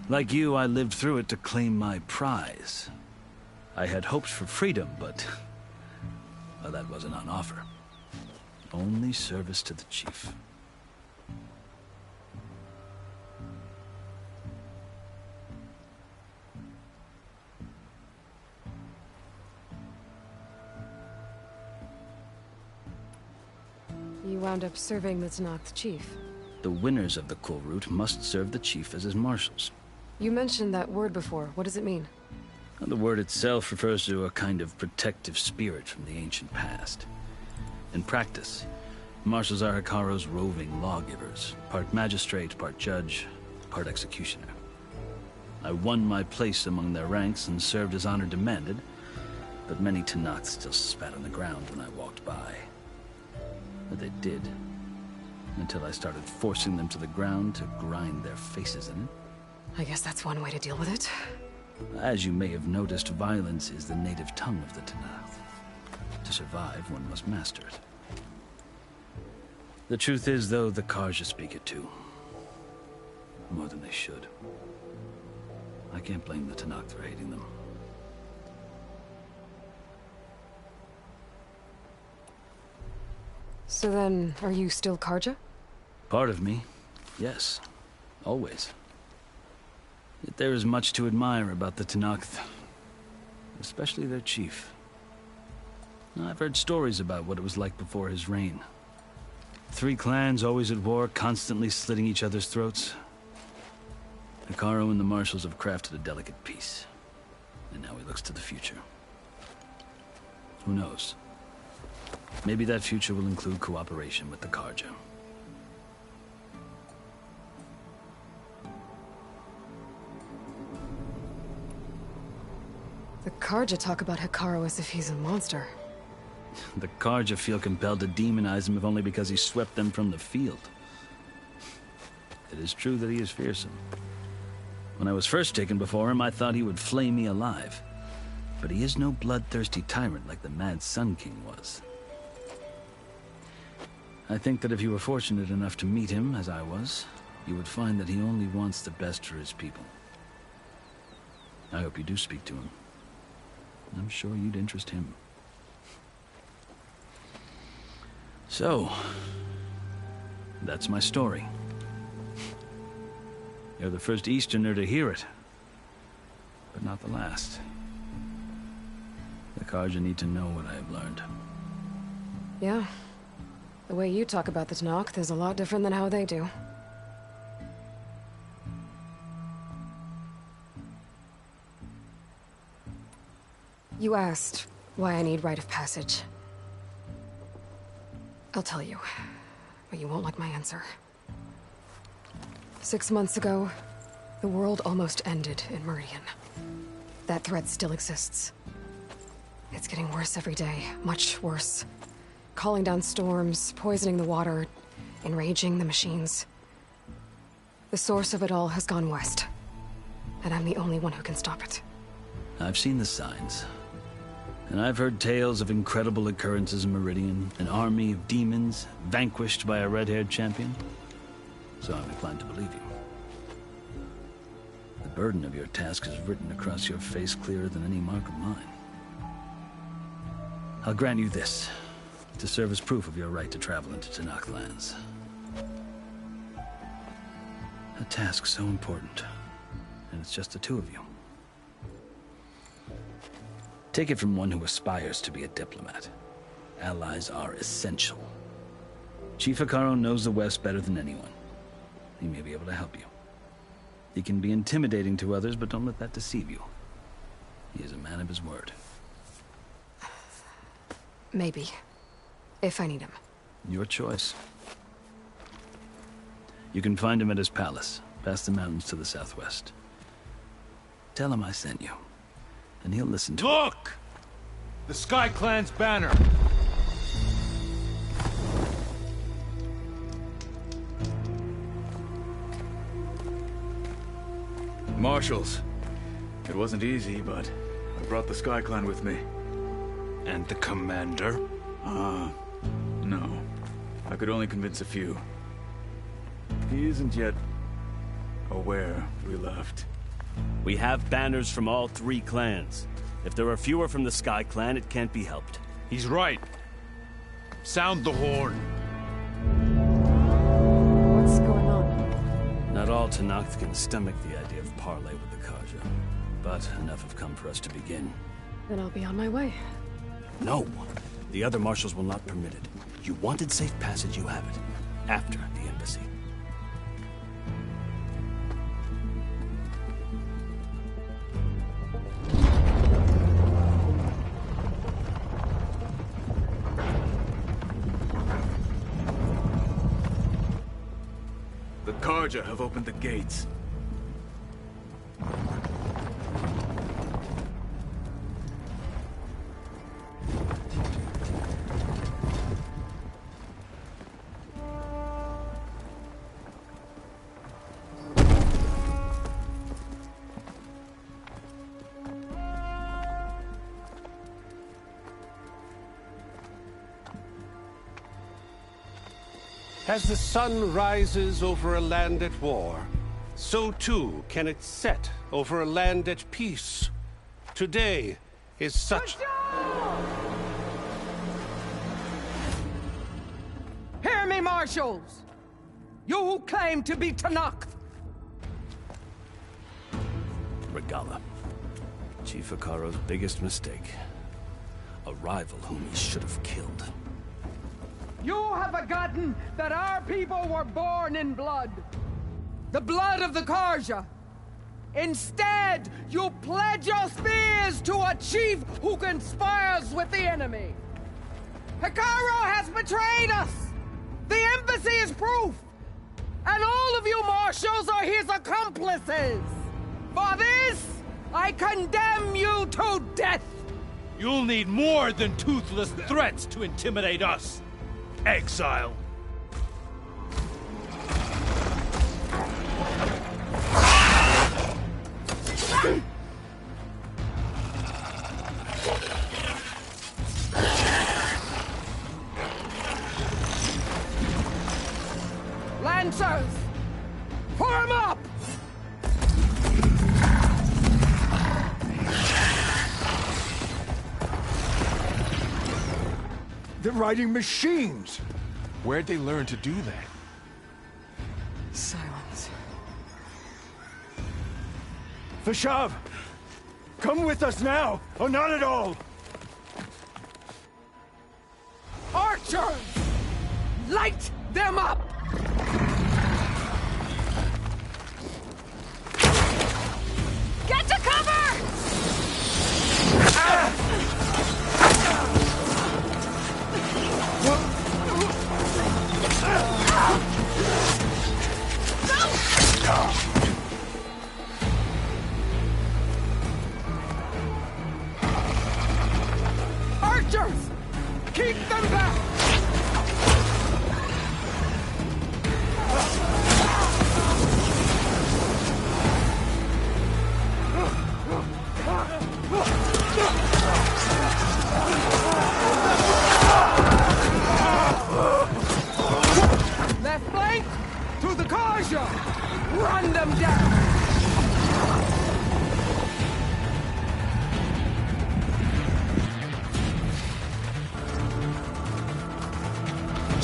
[SPEAKER 22] Like you, I lived through it to claim my prize. I had hopes for freedom, but well, that wasn't on offer. Only service to the chief.
[SPEAKER 1] You wound up serving the Tenakth chief.
[SPEAKER 22] The winners of the Kulrut must serve the chief as his marshals.
[SPEAKER 1] You mentioned that word before. What does it mean?
[SPEAKER 22] The word itself refers to a kind of protective spirit from the ancient past. In practice, marshals are Hekarro's roving lawgivers, part magistrate, part judge, part executioner. I won my place among their ranks and served as honor demanded, but many Tenakth still spat on the ground when I walked by. But they did, until I started forcing them to the ground to grind their faces in it.
[SPEAKER 1] I guess that's one way to deal with it.
[SPEAKER 22] As you may have noticed, violence is the native tongue of the Tenakth. To survive, one must master it. The truth is, though, the Carja speak it too. More than they should. I can't blame the Tenakth for hating them.
[SPEAKER 1] So then, are you still Carja?
[SPEAKER 22] Part of me, yes. Always. Yet there is much to admire about the Tenakth. Especially their chief. I've heard stories about what it was like before his reign. 3 clans always at war, constantly slitting each other's throats. Hekarro and the marshals have crafted a delicate peace. And now he looks to the future. Who knows? Maybe that future will include cooperation with the Carja.
[SPEAKER 1] The Carja talk about Hekarro as if he's a monster.
[SPEAKER 22] The Carja feel compelled to demonize him if only because he swept them from the field. It is true that he is fearsome. When I was first taken before him, I thought he would flay me alive. But he is no bloodthirsty tyrant like the Mad Sun King was. I think that if you were fortunate enough to meet him, as I was, you would find that he only wants the best for his people. I hope you do speak to him. I'm sure you'd interest him. So, that's my story. You're the first Easterner to hear it, but not the last. The Carja need to know what I have learned.
[SPEAKER 1] Yeah. The way you talk about the Tenakth is a lot different than how they do. You asked why I need rite of passage. I'll tell you, but you won't like my answer. 6 months ago, the world almost ended in Meridian. That threat still exists. It's getting worse every day, much worse. Calling down storms, poisoning the water, enraging the machines. The source of it all has gone west, and I'm the only one who can stop it.
[SPEAKER 22] I've seen the signs. And I've heard tales of incredible occurrences in Meridian, an army of demons vanquished by a red-haired champion. So I'm inclined to believe you. burden of your task is written across your face clearer than any mark of mine. I'll grant you this, to serve as proof of your right to travel into Tenakth lands. A task so important, and it's just the two of you. Take it from one who aspires to be a diplomat. Allies are essential. Chief Hekarro knows the West better than anyone. He may be able to help you. He can be intimidating to others, but don't let that deceive you. He is a man of his word.
[SPEAKER 1] Maybe. If I need him.
[SPEAKER 22] Your choice. You can find him at his palace, past the mountains to the southwest. Tell him I sent you, and he'll listen to
[SPEAKER 6] Look! The Sky Clan's banner!
[SPEAKER 8] Marshals. It wasn't easy, but I brought the Sky Clan with me.
[SPEAKER 16] And the commander?
[SPEAKER 8] No. I could only convince a few. He isn't yet aware we left.
[SPEAKER 11] We have banners from all 3 clans. If there are fewer from the Sky Clan, it can't be helped.
[SPEAKER 6] He's right. Sound the horn.
[SPEAKER 1] What's going on?
[SPEAKER 11] Not all Tenakth can stomach the idea of parley with the Carja, but enough have come for us to begin.
[SPEAKER 1] Then I'll be on my way.
[SPEAKER 11] No! The other marshals will not permit it. You wanted safe passage, you have it. After the embassy.
[SPEAKER 8] The Carja have opened the gates.
[SPEAKER 12] As the sun rises over a land at war, so too can it set over a land at peace. Today is such...
[SPEAKER 2] Hear me, marshals! You who claim to be Tenakth!
[SPEAKER 11] Regalla. Chief Hekarro's biggest mistake. A rival whom he should have killed.
[SPEAKER 2] You have forgotten that our people were born in blood. The blood of the Carja. Instead, you pledge your spears to a chief who conspires with the enemy. Hekarro has betrayed us! The embassy is proof! And all of you marshals are his accomplices! For this, I condemn you to death!
[SPEAKER 6] You'll need more than toothless threats to intimidate us! Exile!
[SPEAKER 2] Lancers! Form up!
[SPEAKER 6] They're riding machines! Where'd they learn to do that?
[SPEAKER 1] Silence.
[SPEAKER 6] Vashav! Come with us now, or not at all!
[SPEAKER 2] Archers! Light them up!
[SPEAKER 9] Get to cover!
[SPEAKER 2] Archers! Keep them back!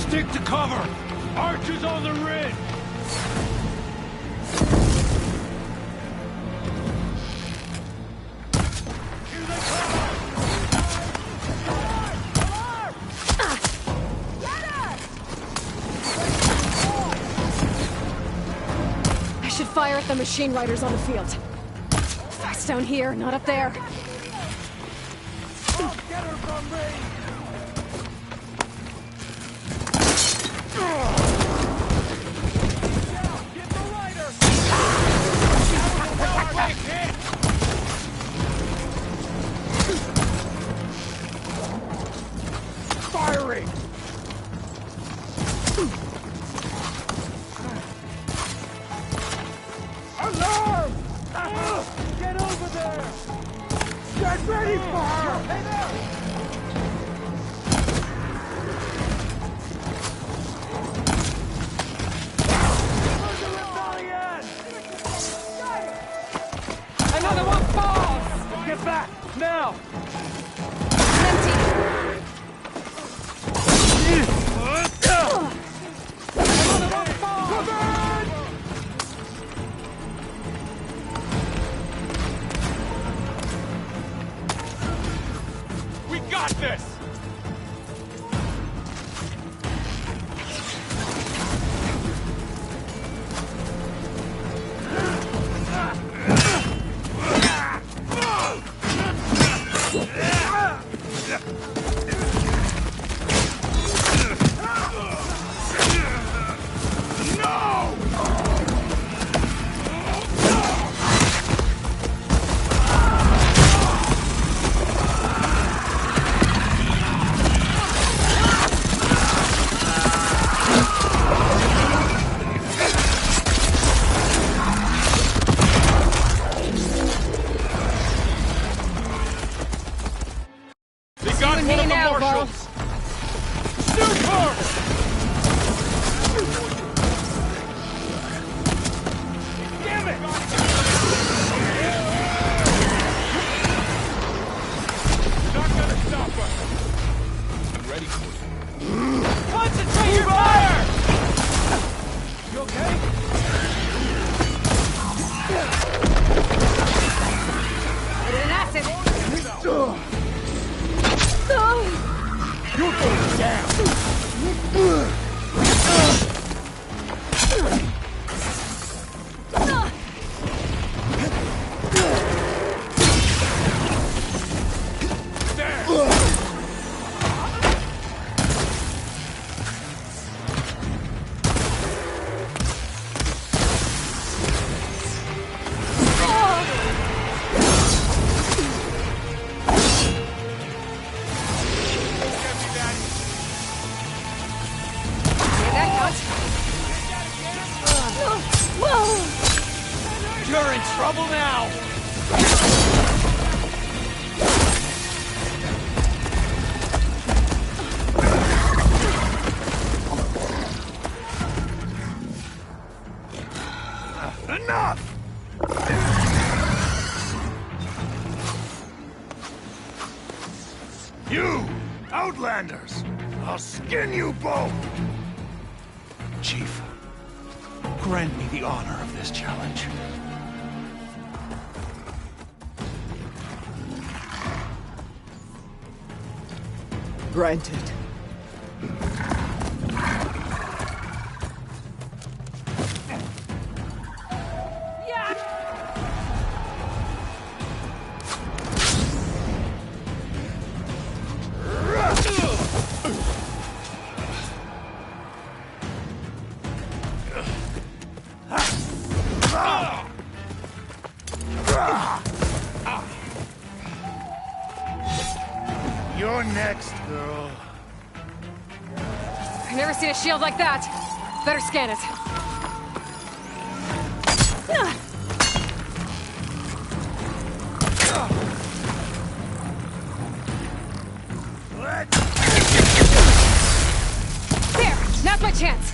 [SPEAKER 6] Stick to cover! Archers on the ridge!
[SPEAKER 1] I should fire at the machine riders on the field. Fast down here, not up there.
[SPEAKER 6] Get her from me! Get the rider! Firing! Alarm! Get over there! Get ready for her! Hey there!
[SPEAKER 2] Another one falls!
[SPEAKER 6] Get back! Now!
[SPEAKER 2] Another one falls!
[SPEAKER 6] We got this! They got one of the marshals! Shoot her! Damn it! Not gonna stop us! I'm ready for you. Concentrate your fire! You okay?
[SPEAKER 1] Put it in acid!
[SPEAKER 6] You're going down! You're in trouble now! Enough! You, Outlanders! I'll skin you both!
[SPEAKER 7] Chief, grant me the honor of this challenge.
[SPEAKER 2] Granted.
[SPEAKER 6] You're next, girl.
[SPEAKER 1] I've never seen a shield like that. Better scan it. There! Now's my chance!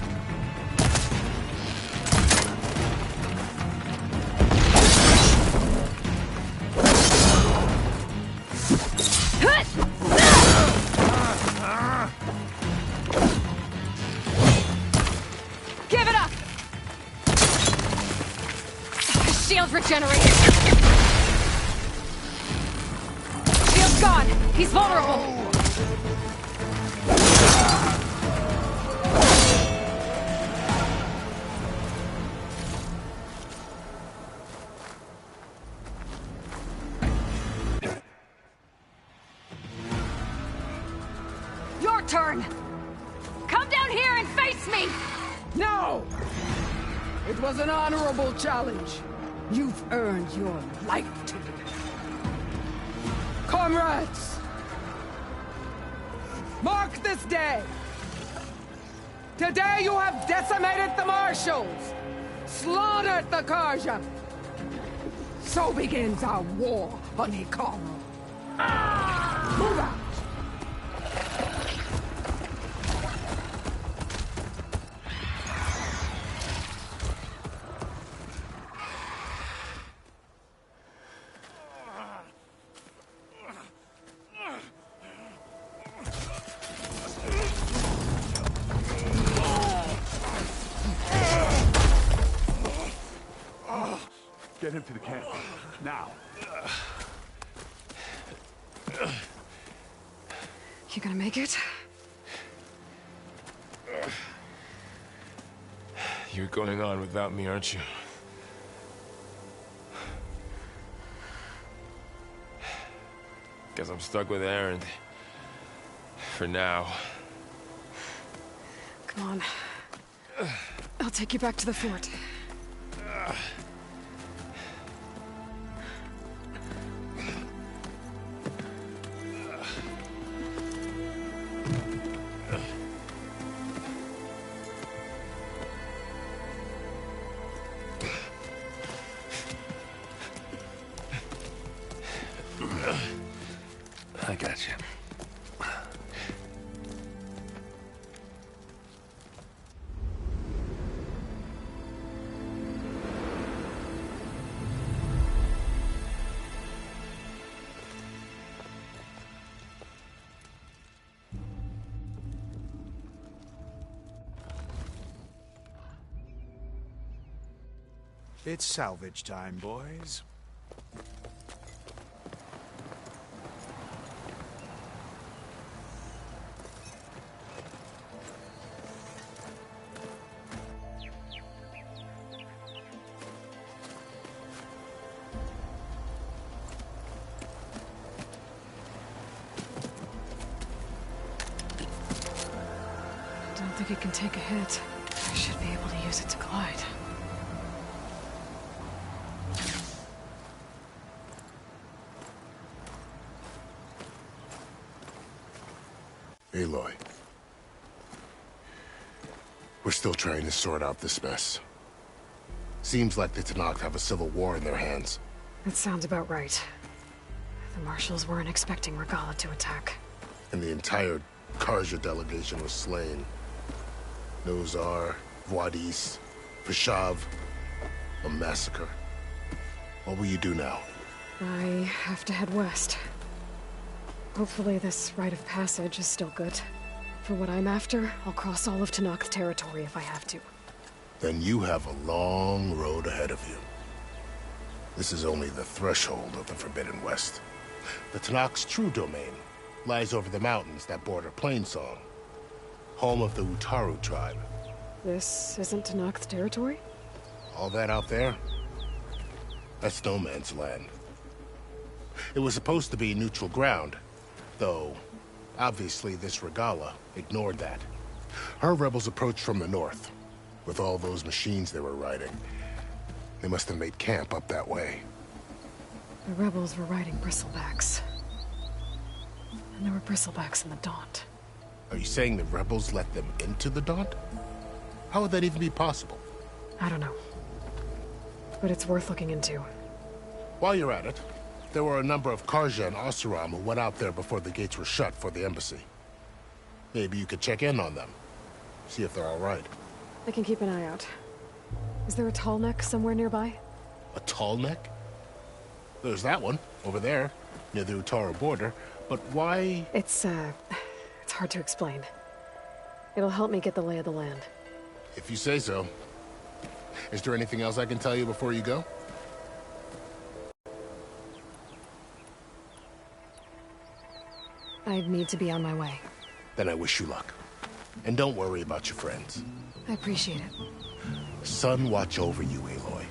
[SPEAKER 1] regenerated! Shield's gone! He's vulnerable!
[SPEAKER 2] Your turn! Come down here and face me! No! It was an honorable challenge. You've earned your life today. Comrades! Mark this day! Today you have decimated the Marshals! Slaughtered the Karja! So begins our war on Hikaru. Move out!
[SPEAKER 15] Get him to the camp. Now.
[SPEAKER 1] You gonna make it?
[SPEAKER 21] You're going on without me, aren't you? Guess I'm stuck with Erend. For now.
[SPEAKER 1] Come on. I'll take you back to the fort.
[SPEAKER 21] I got you.
[SPEAKER 5] It's salvage time, boys.
[SPEAKER 1] Don't think it can take a hit. I should be able to use it to glide.
[SPEAKER 20] Aloy. We're still trying to sort out this mess. Seems like the Tenakth have a civil war in their hands.
[SPEAKER 1] That sounds about right. The Marshals weren't expecting Regalla to attack.
[SPEAKER 20] And the entire Karja delegation was slain. Nozar, Wadis, Peshav. A massacre. What will you do now?
[SPEAKER 1] I have to head west. Hopefully this rite of passage is still good. For what I'm after, I'll cross all of Tenakth territory if I have to.
[SPEAKER 20] Then you have a long road ahead of you. This is only the threshold of the Forbidden West. The Tenakth's true domain lies over the mountains that border Plainsong, home of the Utaru tribe.
[SPEAKER 1] This isn't Tenakth territory?
[SPEAKER 20] All that out there? That's no man's land. It was supposed to be neutral ground, though obviously this Regalla ignored that. Her rebels approached from the north. With all those machines they were riding, they must have made camp up that way.
[SPEAKER 1] The rebels were riding bristlebacks. And there were bristlebacks in the Daunt.
[SPEAKER 20] Are you saying the rebels let them into the Daunt? How would that even be possible?
[SPEAKER 1] I don't know. But it's worth looking into.
[SPEAKER 20] While you're at it, there were a number of Karja and Oseram who went out there before the gates were shut for the embassy. Maybe you could check in on them. See if they're all right.
[SPEAKER 1] I can keep an eye out. Is there a tall neck somewhere nearby?
[SPEAKER 20] A tall neck? There's that one, over there, near the Utaru border. But why?
[SPEAKER 1] It's hard to explain. It'll help me get the lay of the land.
[SPEAKER 20] If you say so. Is there anything else I can tell you before you go?
[SPEAKER 1] I need to be on my way.
[SPEAKER 20] Then I wish you luck. And don't worry about your friends.
[SPEAKER 1] I appreciate it.
[SPEAKER 20] Sun watch over you, Aloy.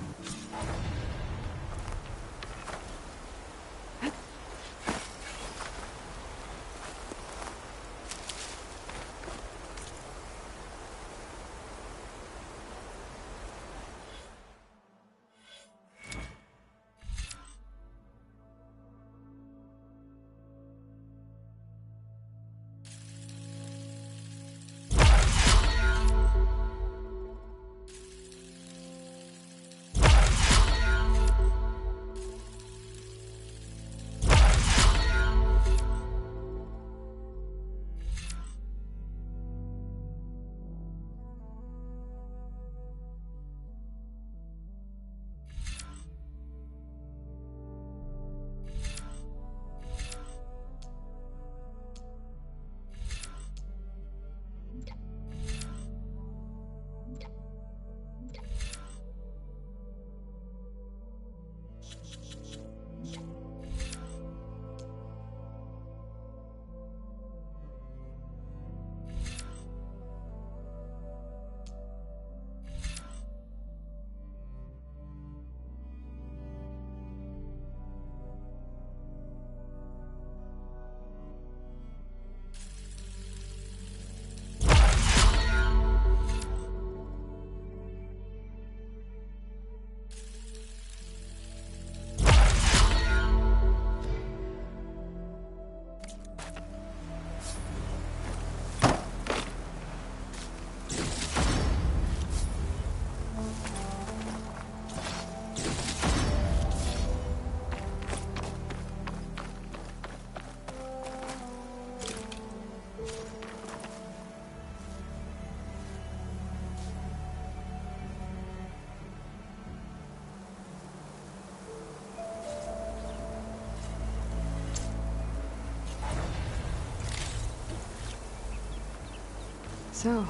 [SPEAKER 1] So,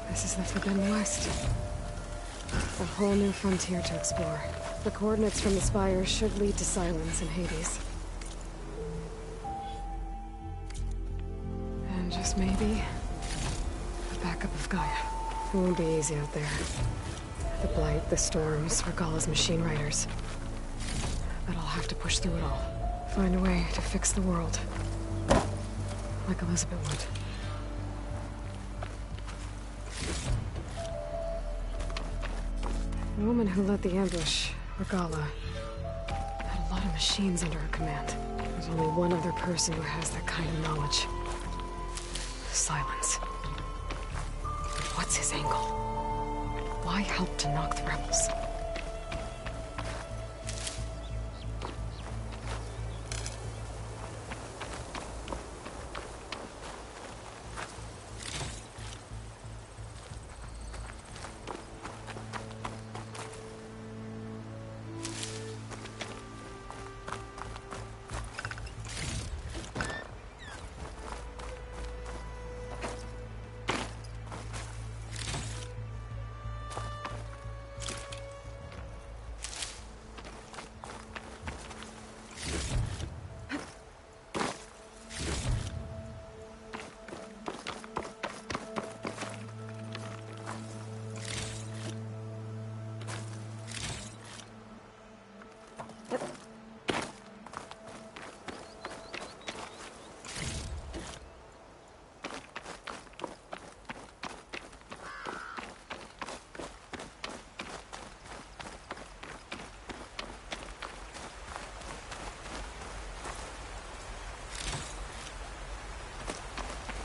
[SPEAKER 1] this is the Forbidden West. A whole new frontier to explore. The coordinates from the spires should lead to Silence and Hades. And just maybe, a backup of Gaia. It won't be easy out there. The Blight, the Storms, Regalla's machine riders. But I'll have to push through it all. Find a way to fix the world. Like Elizabeth would. The woman who led the ambush, Regalla, had a lot of machines under her command. There's only one other person who has that kind of knowledge. Silence. What's his angle? Why help to knock the rebels?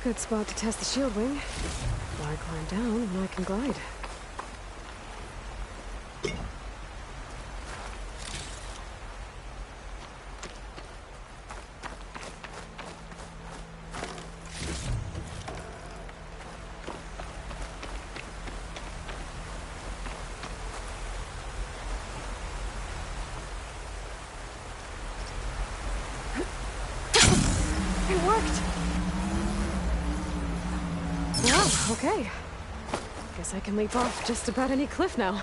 [SPEAKER 1] Good spot to test the shield wing. Why climb down when I can glide? It worked! Well, okay. Guess I can leap off just about any cliff now.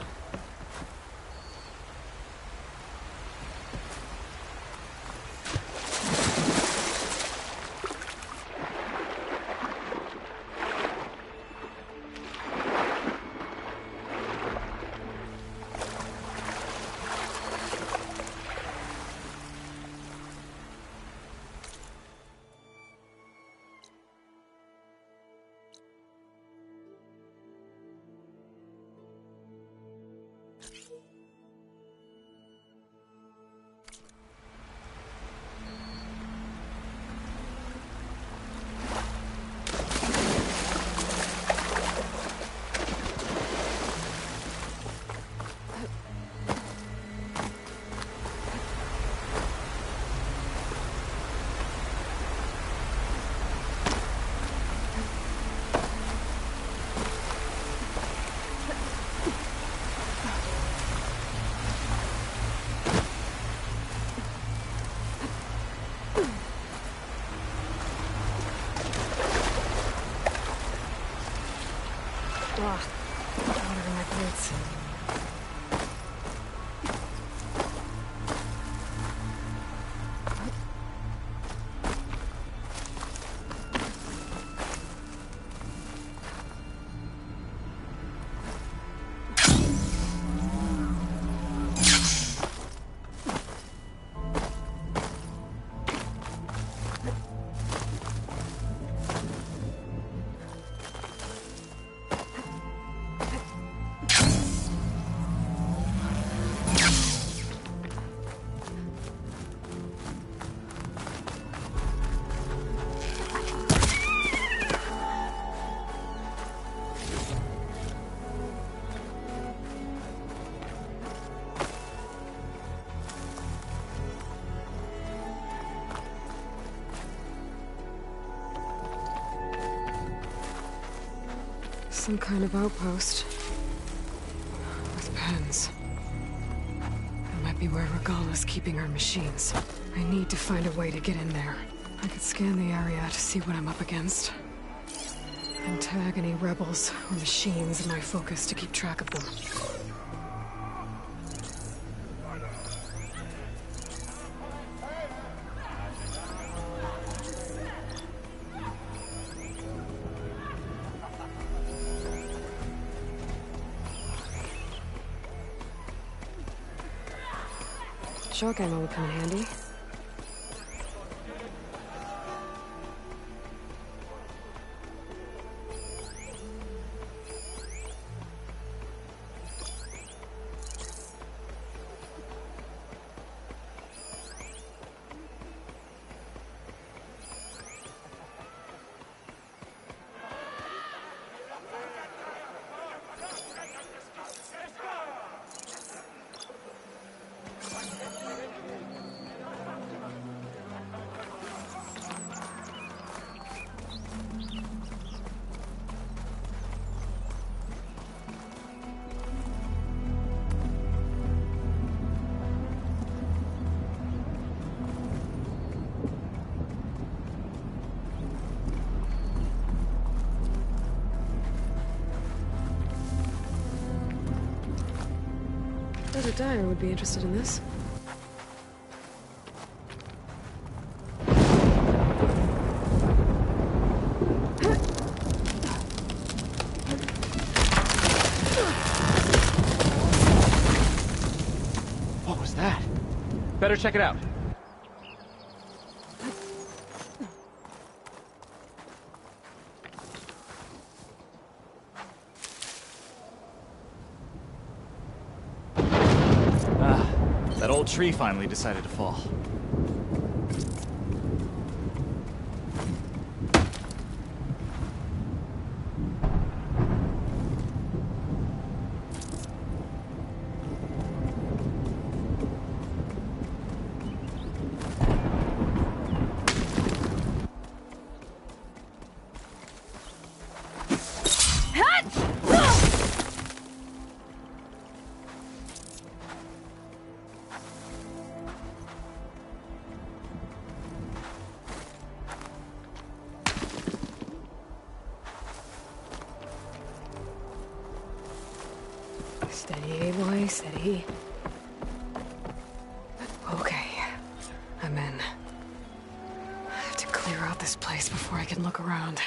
[SPEAKER 1] Ugh. Water in my plates. Some kind of outpost. With pens. That might be where Regala's keeping her machines. I need to find a way to get in there. I could scan the area to see what I'm up against. And tag any rebels or machines in my focus to keep track of them. Shock ammo would come in handy. Desert Dyer would be interested in this.
[SPEAKER 17] What was that? Better check it out.
[SPEAKER 4] That old tree finally decided to fall.
[SPEAKER 1] Steady, boy, steady. Okay, I'm in. I have to clear out this place before I can look around.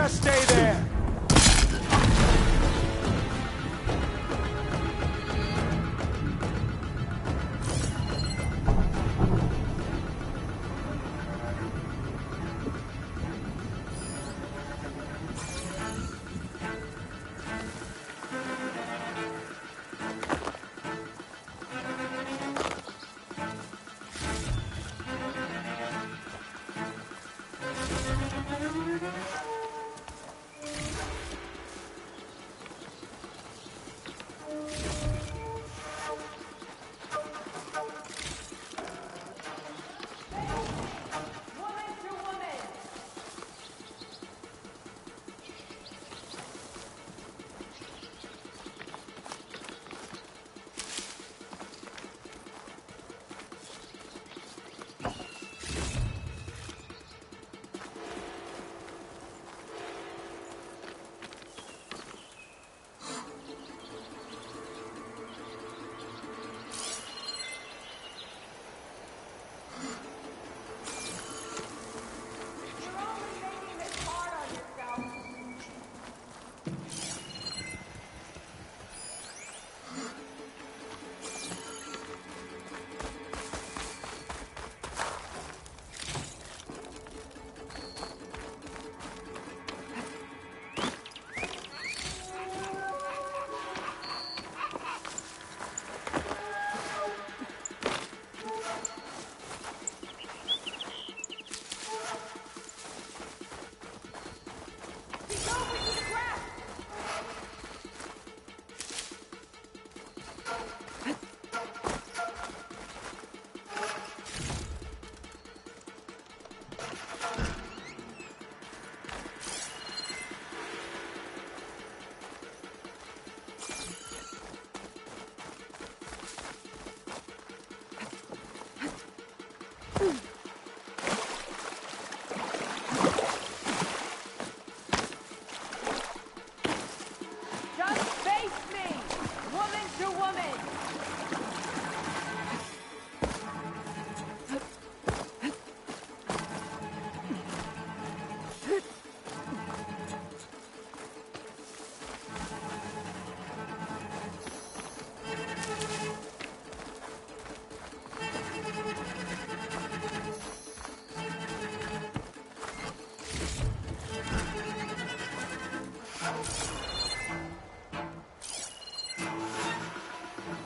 [SPEAKER 2] Just stay there!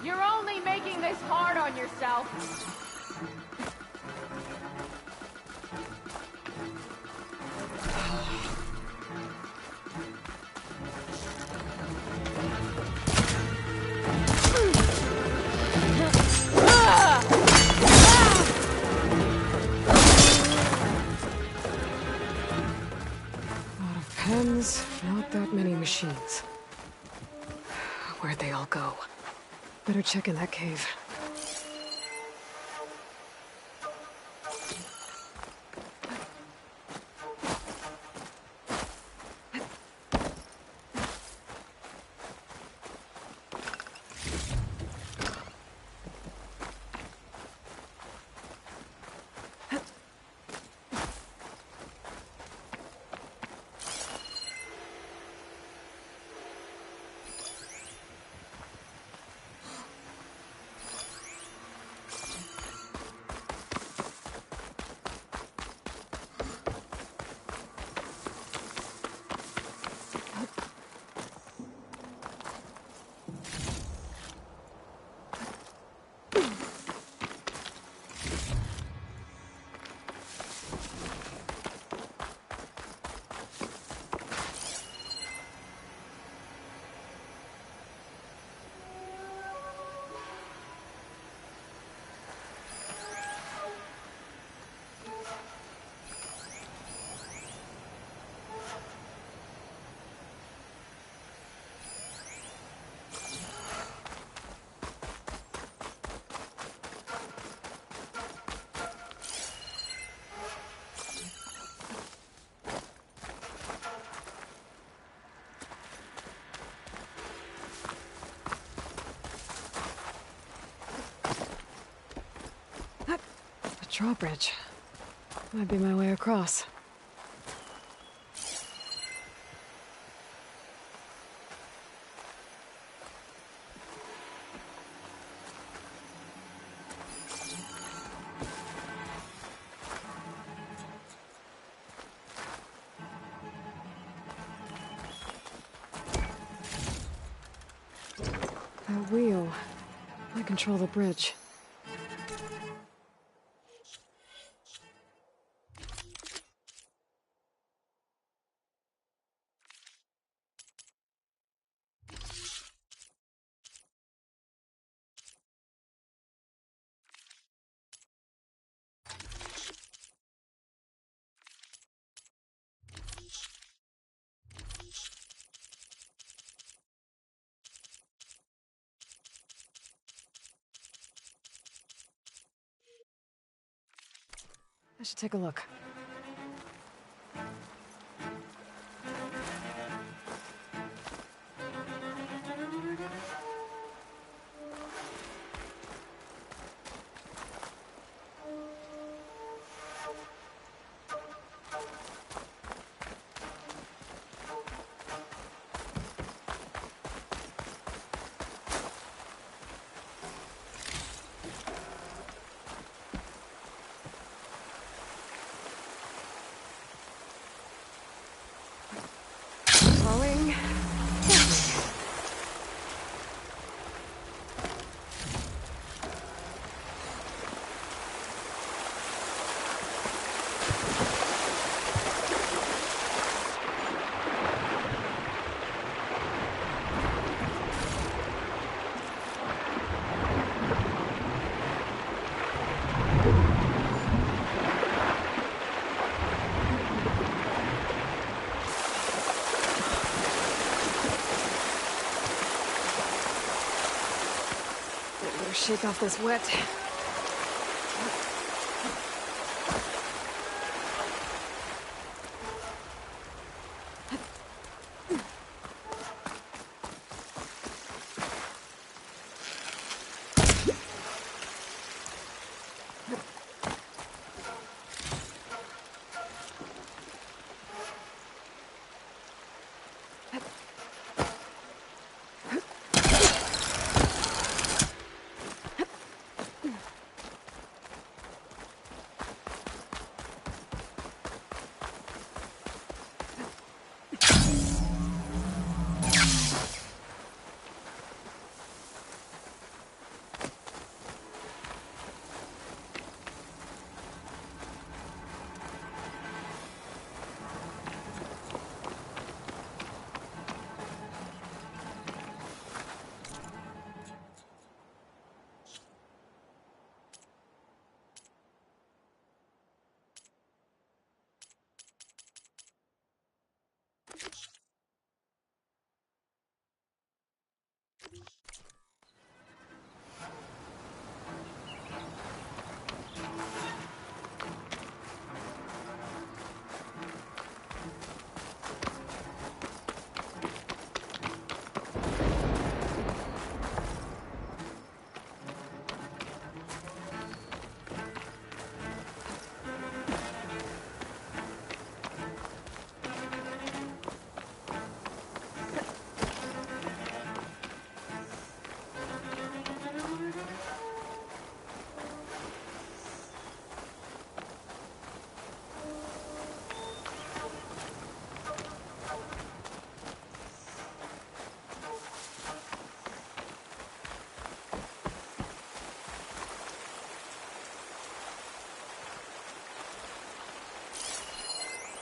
[SPEAKER 9] You're only making this hard on yourself.
[SPEAKER 1] A lot of pens, not that many machines. Where'd they all go? Better check in that cave. Drawbridge. Might be my way across. That wheel might control the bridge. I should take a look. Slowing. Better shake off this wet.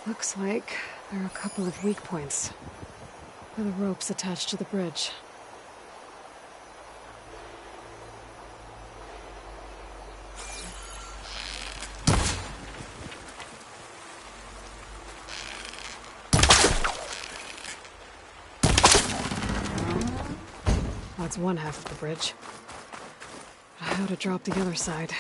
[SPEAKER 1] Looks like there are a couple of weak points where the ropes attached to the bridge. That's one half of the bridge. But how to drop the other side?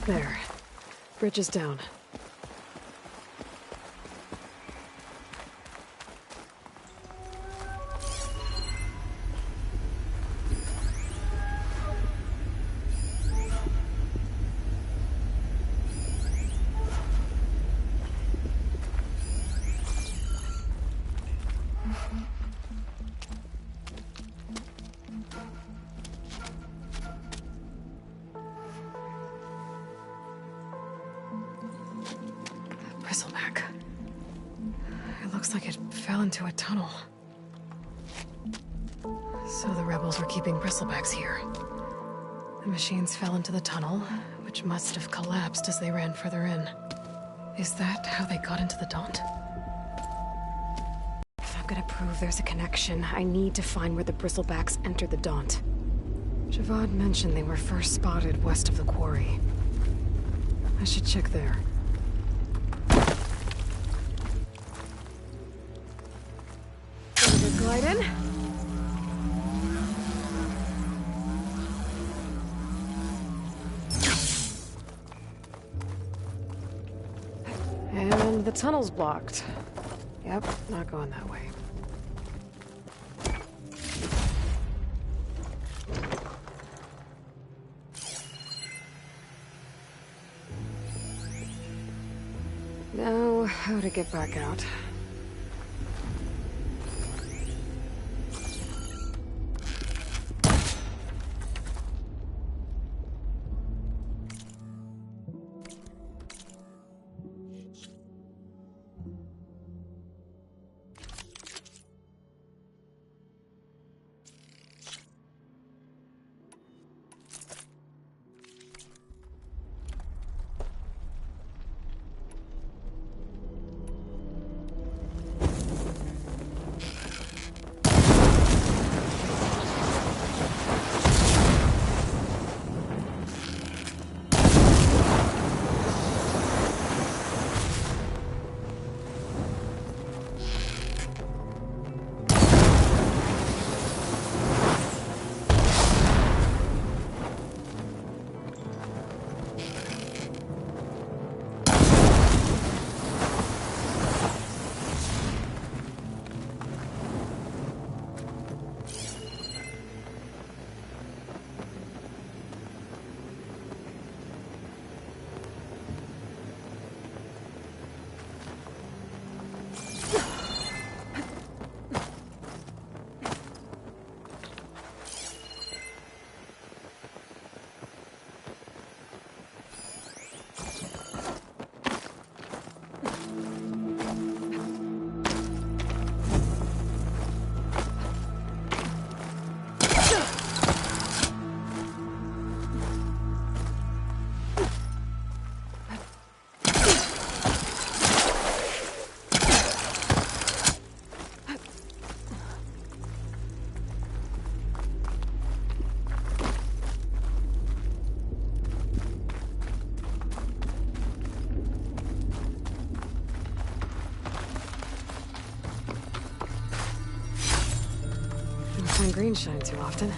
[SPEAKER 1] There. Bridge is down. like it fell into a tunnel. So the rebels were keeping bristlebacks here. The machines fell into the tunnel, which must have collapsed as they ran further in. Is that how they got into the Daunt? If I'm gonna prove there's a connection, I need to find where the bristlebacks entered the Daunt. Javad mentioned they were first spotted west of the quarry. I should check there. Glide in. And the tunnel's blocked. Yep, not going that way. Now, how to get back out? Green shine too often.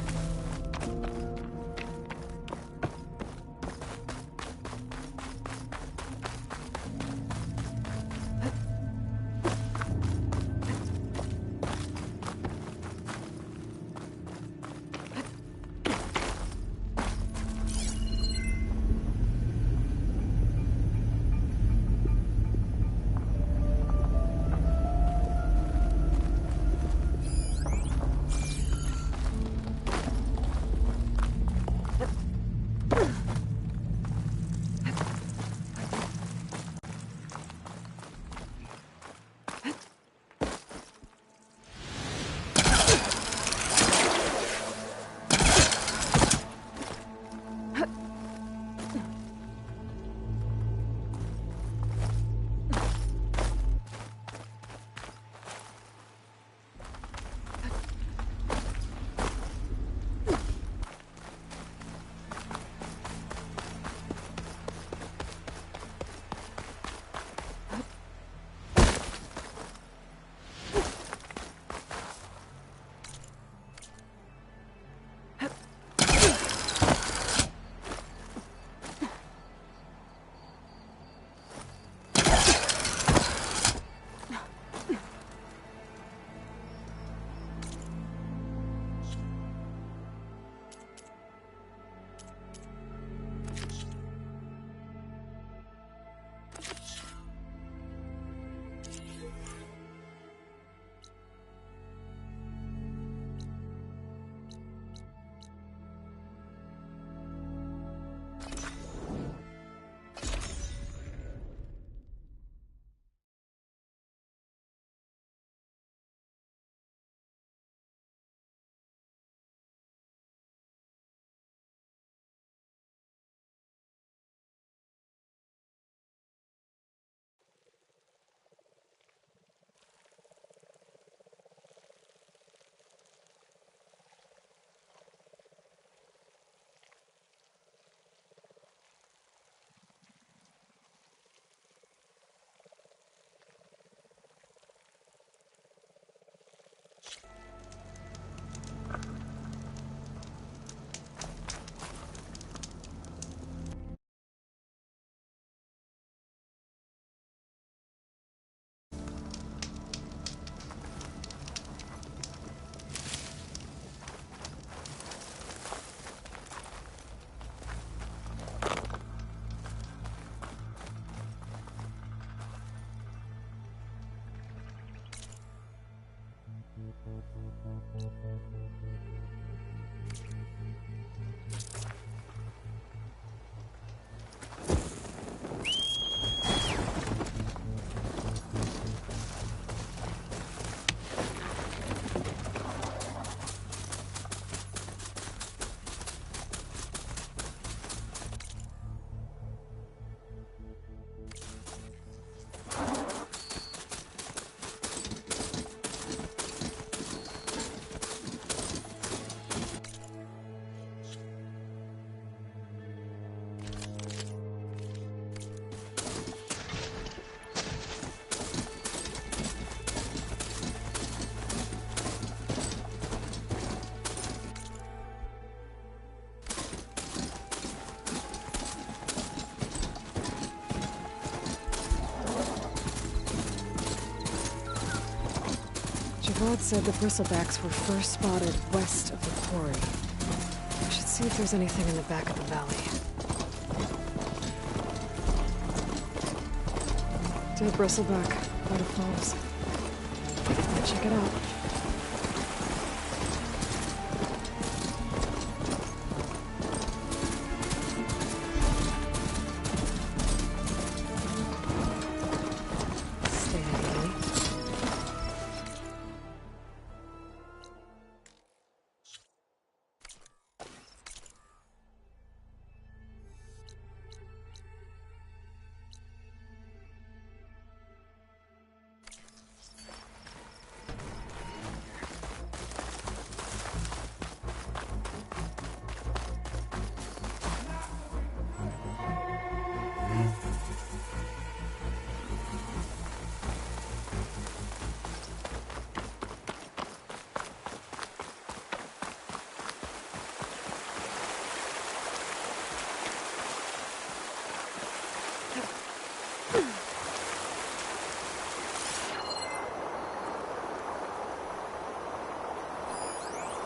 [SPEAKER 1] Claude said the bristlebacks were first spotted west of the quarry. I should see if there's anything in the back of the valley. Dead bristleback, Water Falls. Check it out.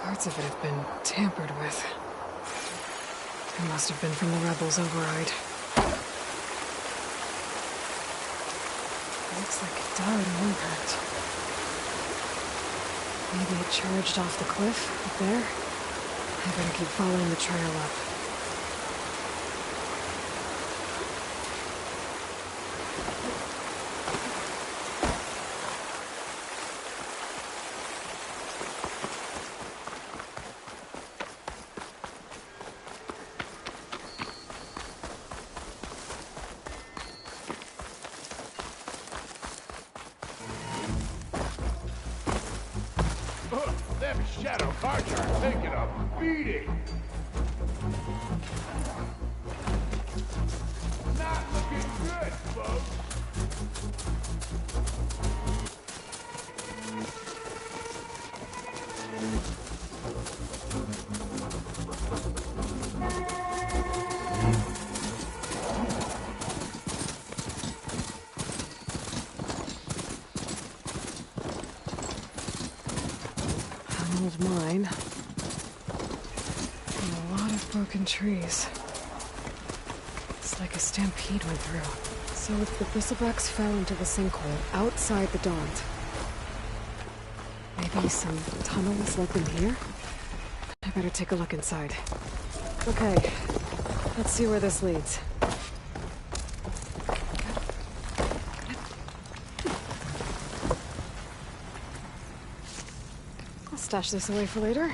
[SPEAKER 1] Parts of it have been tampered with. It must have been from the rebels' override. Looks like it died on impact. Maybe it charged off the cliff up there. I better keep following the trail up.
[SPEAKER 6] Them Shadow Cards are taking a beating. Not looking good, folks.
[SPEAKER 1] Old mine. And a lot of broken trees. It's like a stampede went through. So if the bristlebacks fell into the sinkhole outside the Daunt, maybe some tunnels led them here? I better take a look inside. Okay, let's see where this leads. Stash this away for later.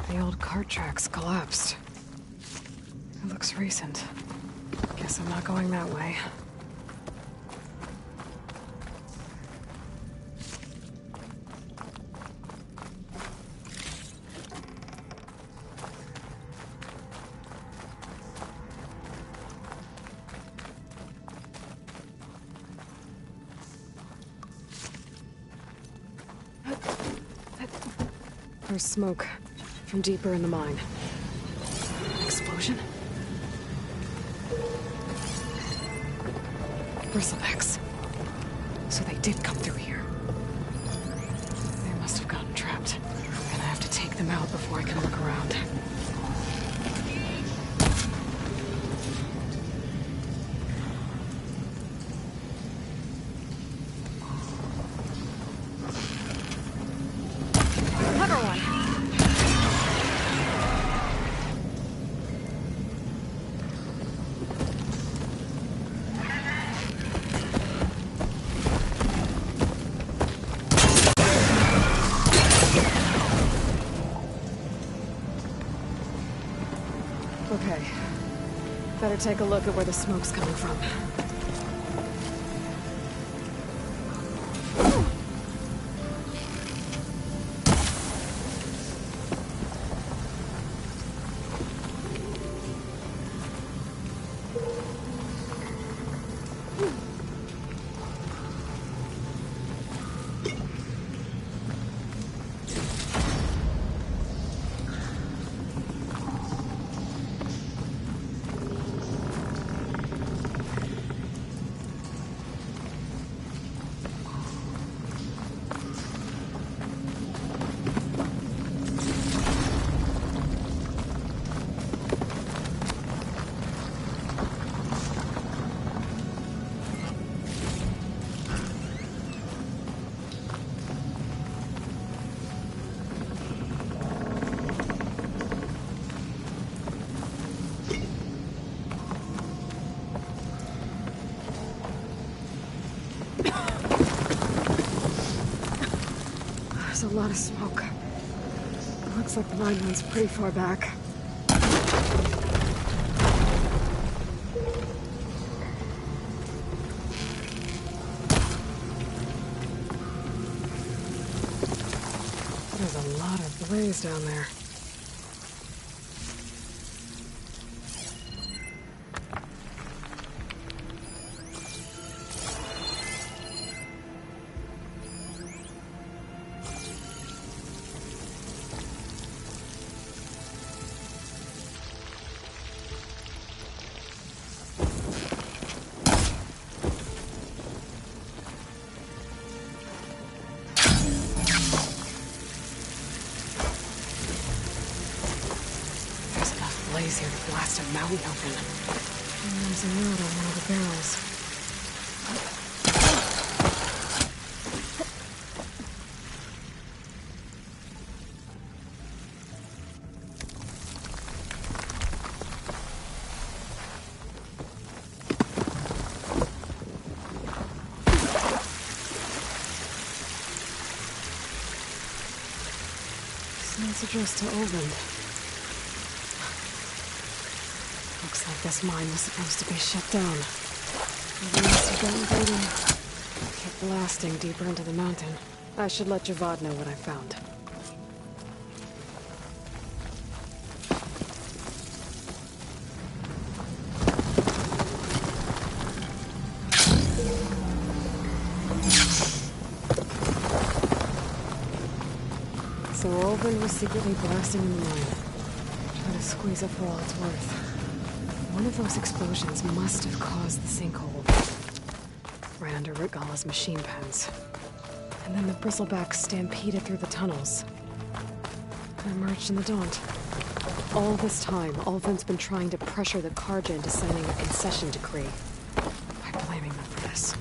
[SPEAKER 1] The old cart tracks collapsed. It looks recent. Guess I'm not going that way. There's smoke from deeper in the mine. An explosion? Bristlebacks. So they did come through here. They must have gotten trapped. And I have to take them out before I can look around. Okay. Better take a look at where the smoke's coming from. There's a lot of smoke. It looks like the mine runs pretty far back. There's a lot of blaze down there. Blaze here to blast a mountain open. And there's a note on one of the barrels. This note's addressed to Olvend. Looks like this mine was supposed to be shut down. Maybe must have gotten greedy. Kept blasting deeper into the mountain. I should let Javad know what I found. So Olvend was secretly blasting in the mine. Trying to squeeze it for all it's worth. One of those explosions must have caused the sinkhole. Right under Ritgala's machine pens. And then the bristlebacks stampeded through the tunnels. And emerged in the Daunt. All this time, Olvend's been trying to pressure the Carja into signing a concession decree. I'm blaming them for this.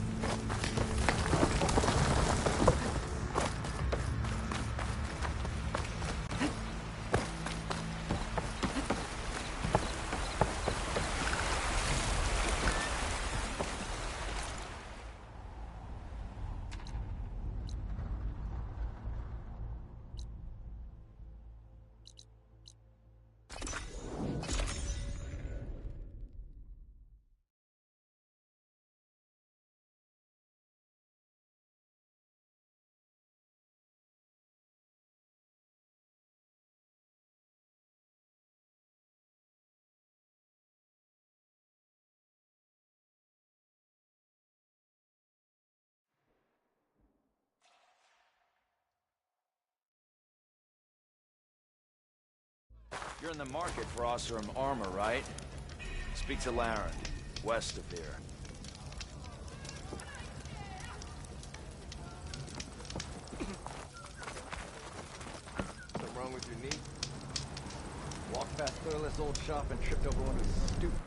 [SPEAKER 11] You're in the market for Oseram armor, right? Speak to Laren, west of here.
[SPEAKER 17] Something wrong with your knee? Walked past Thurless' old shop and tripped over one of his stupid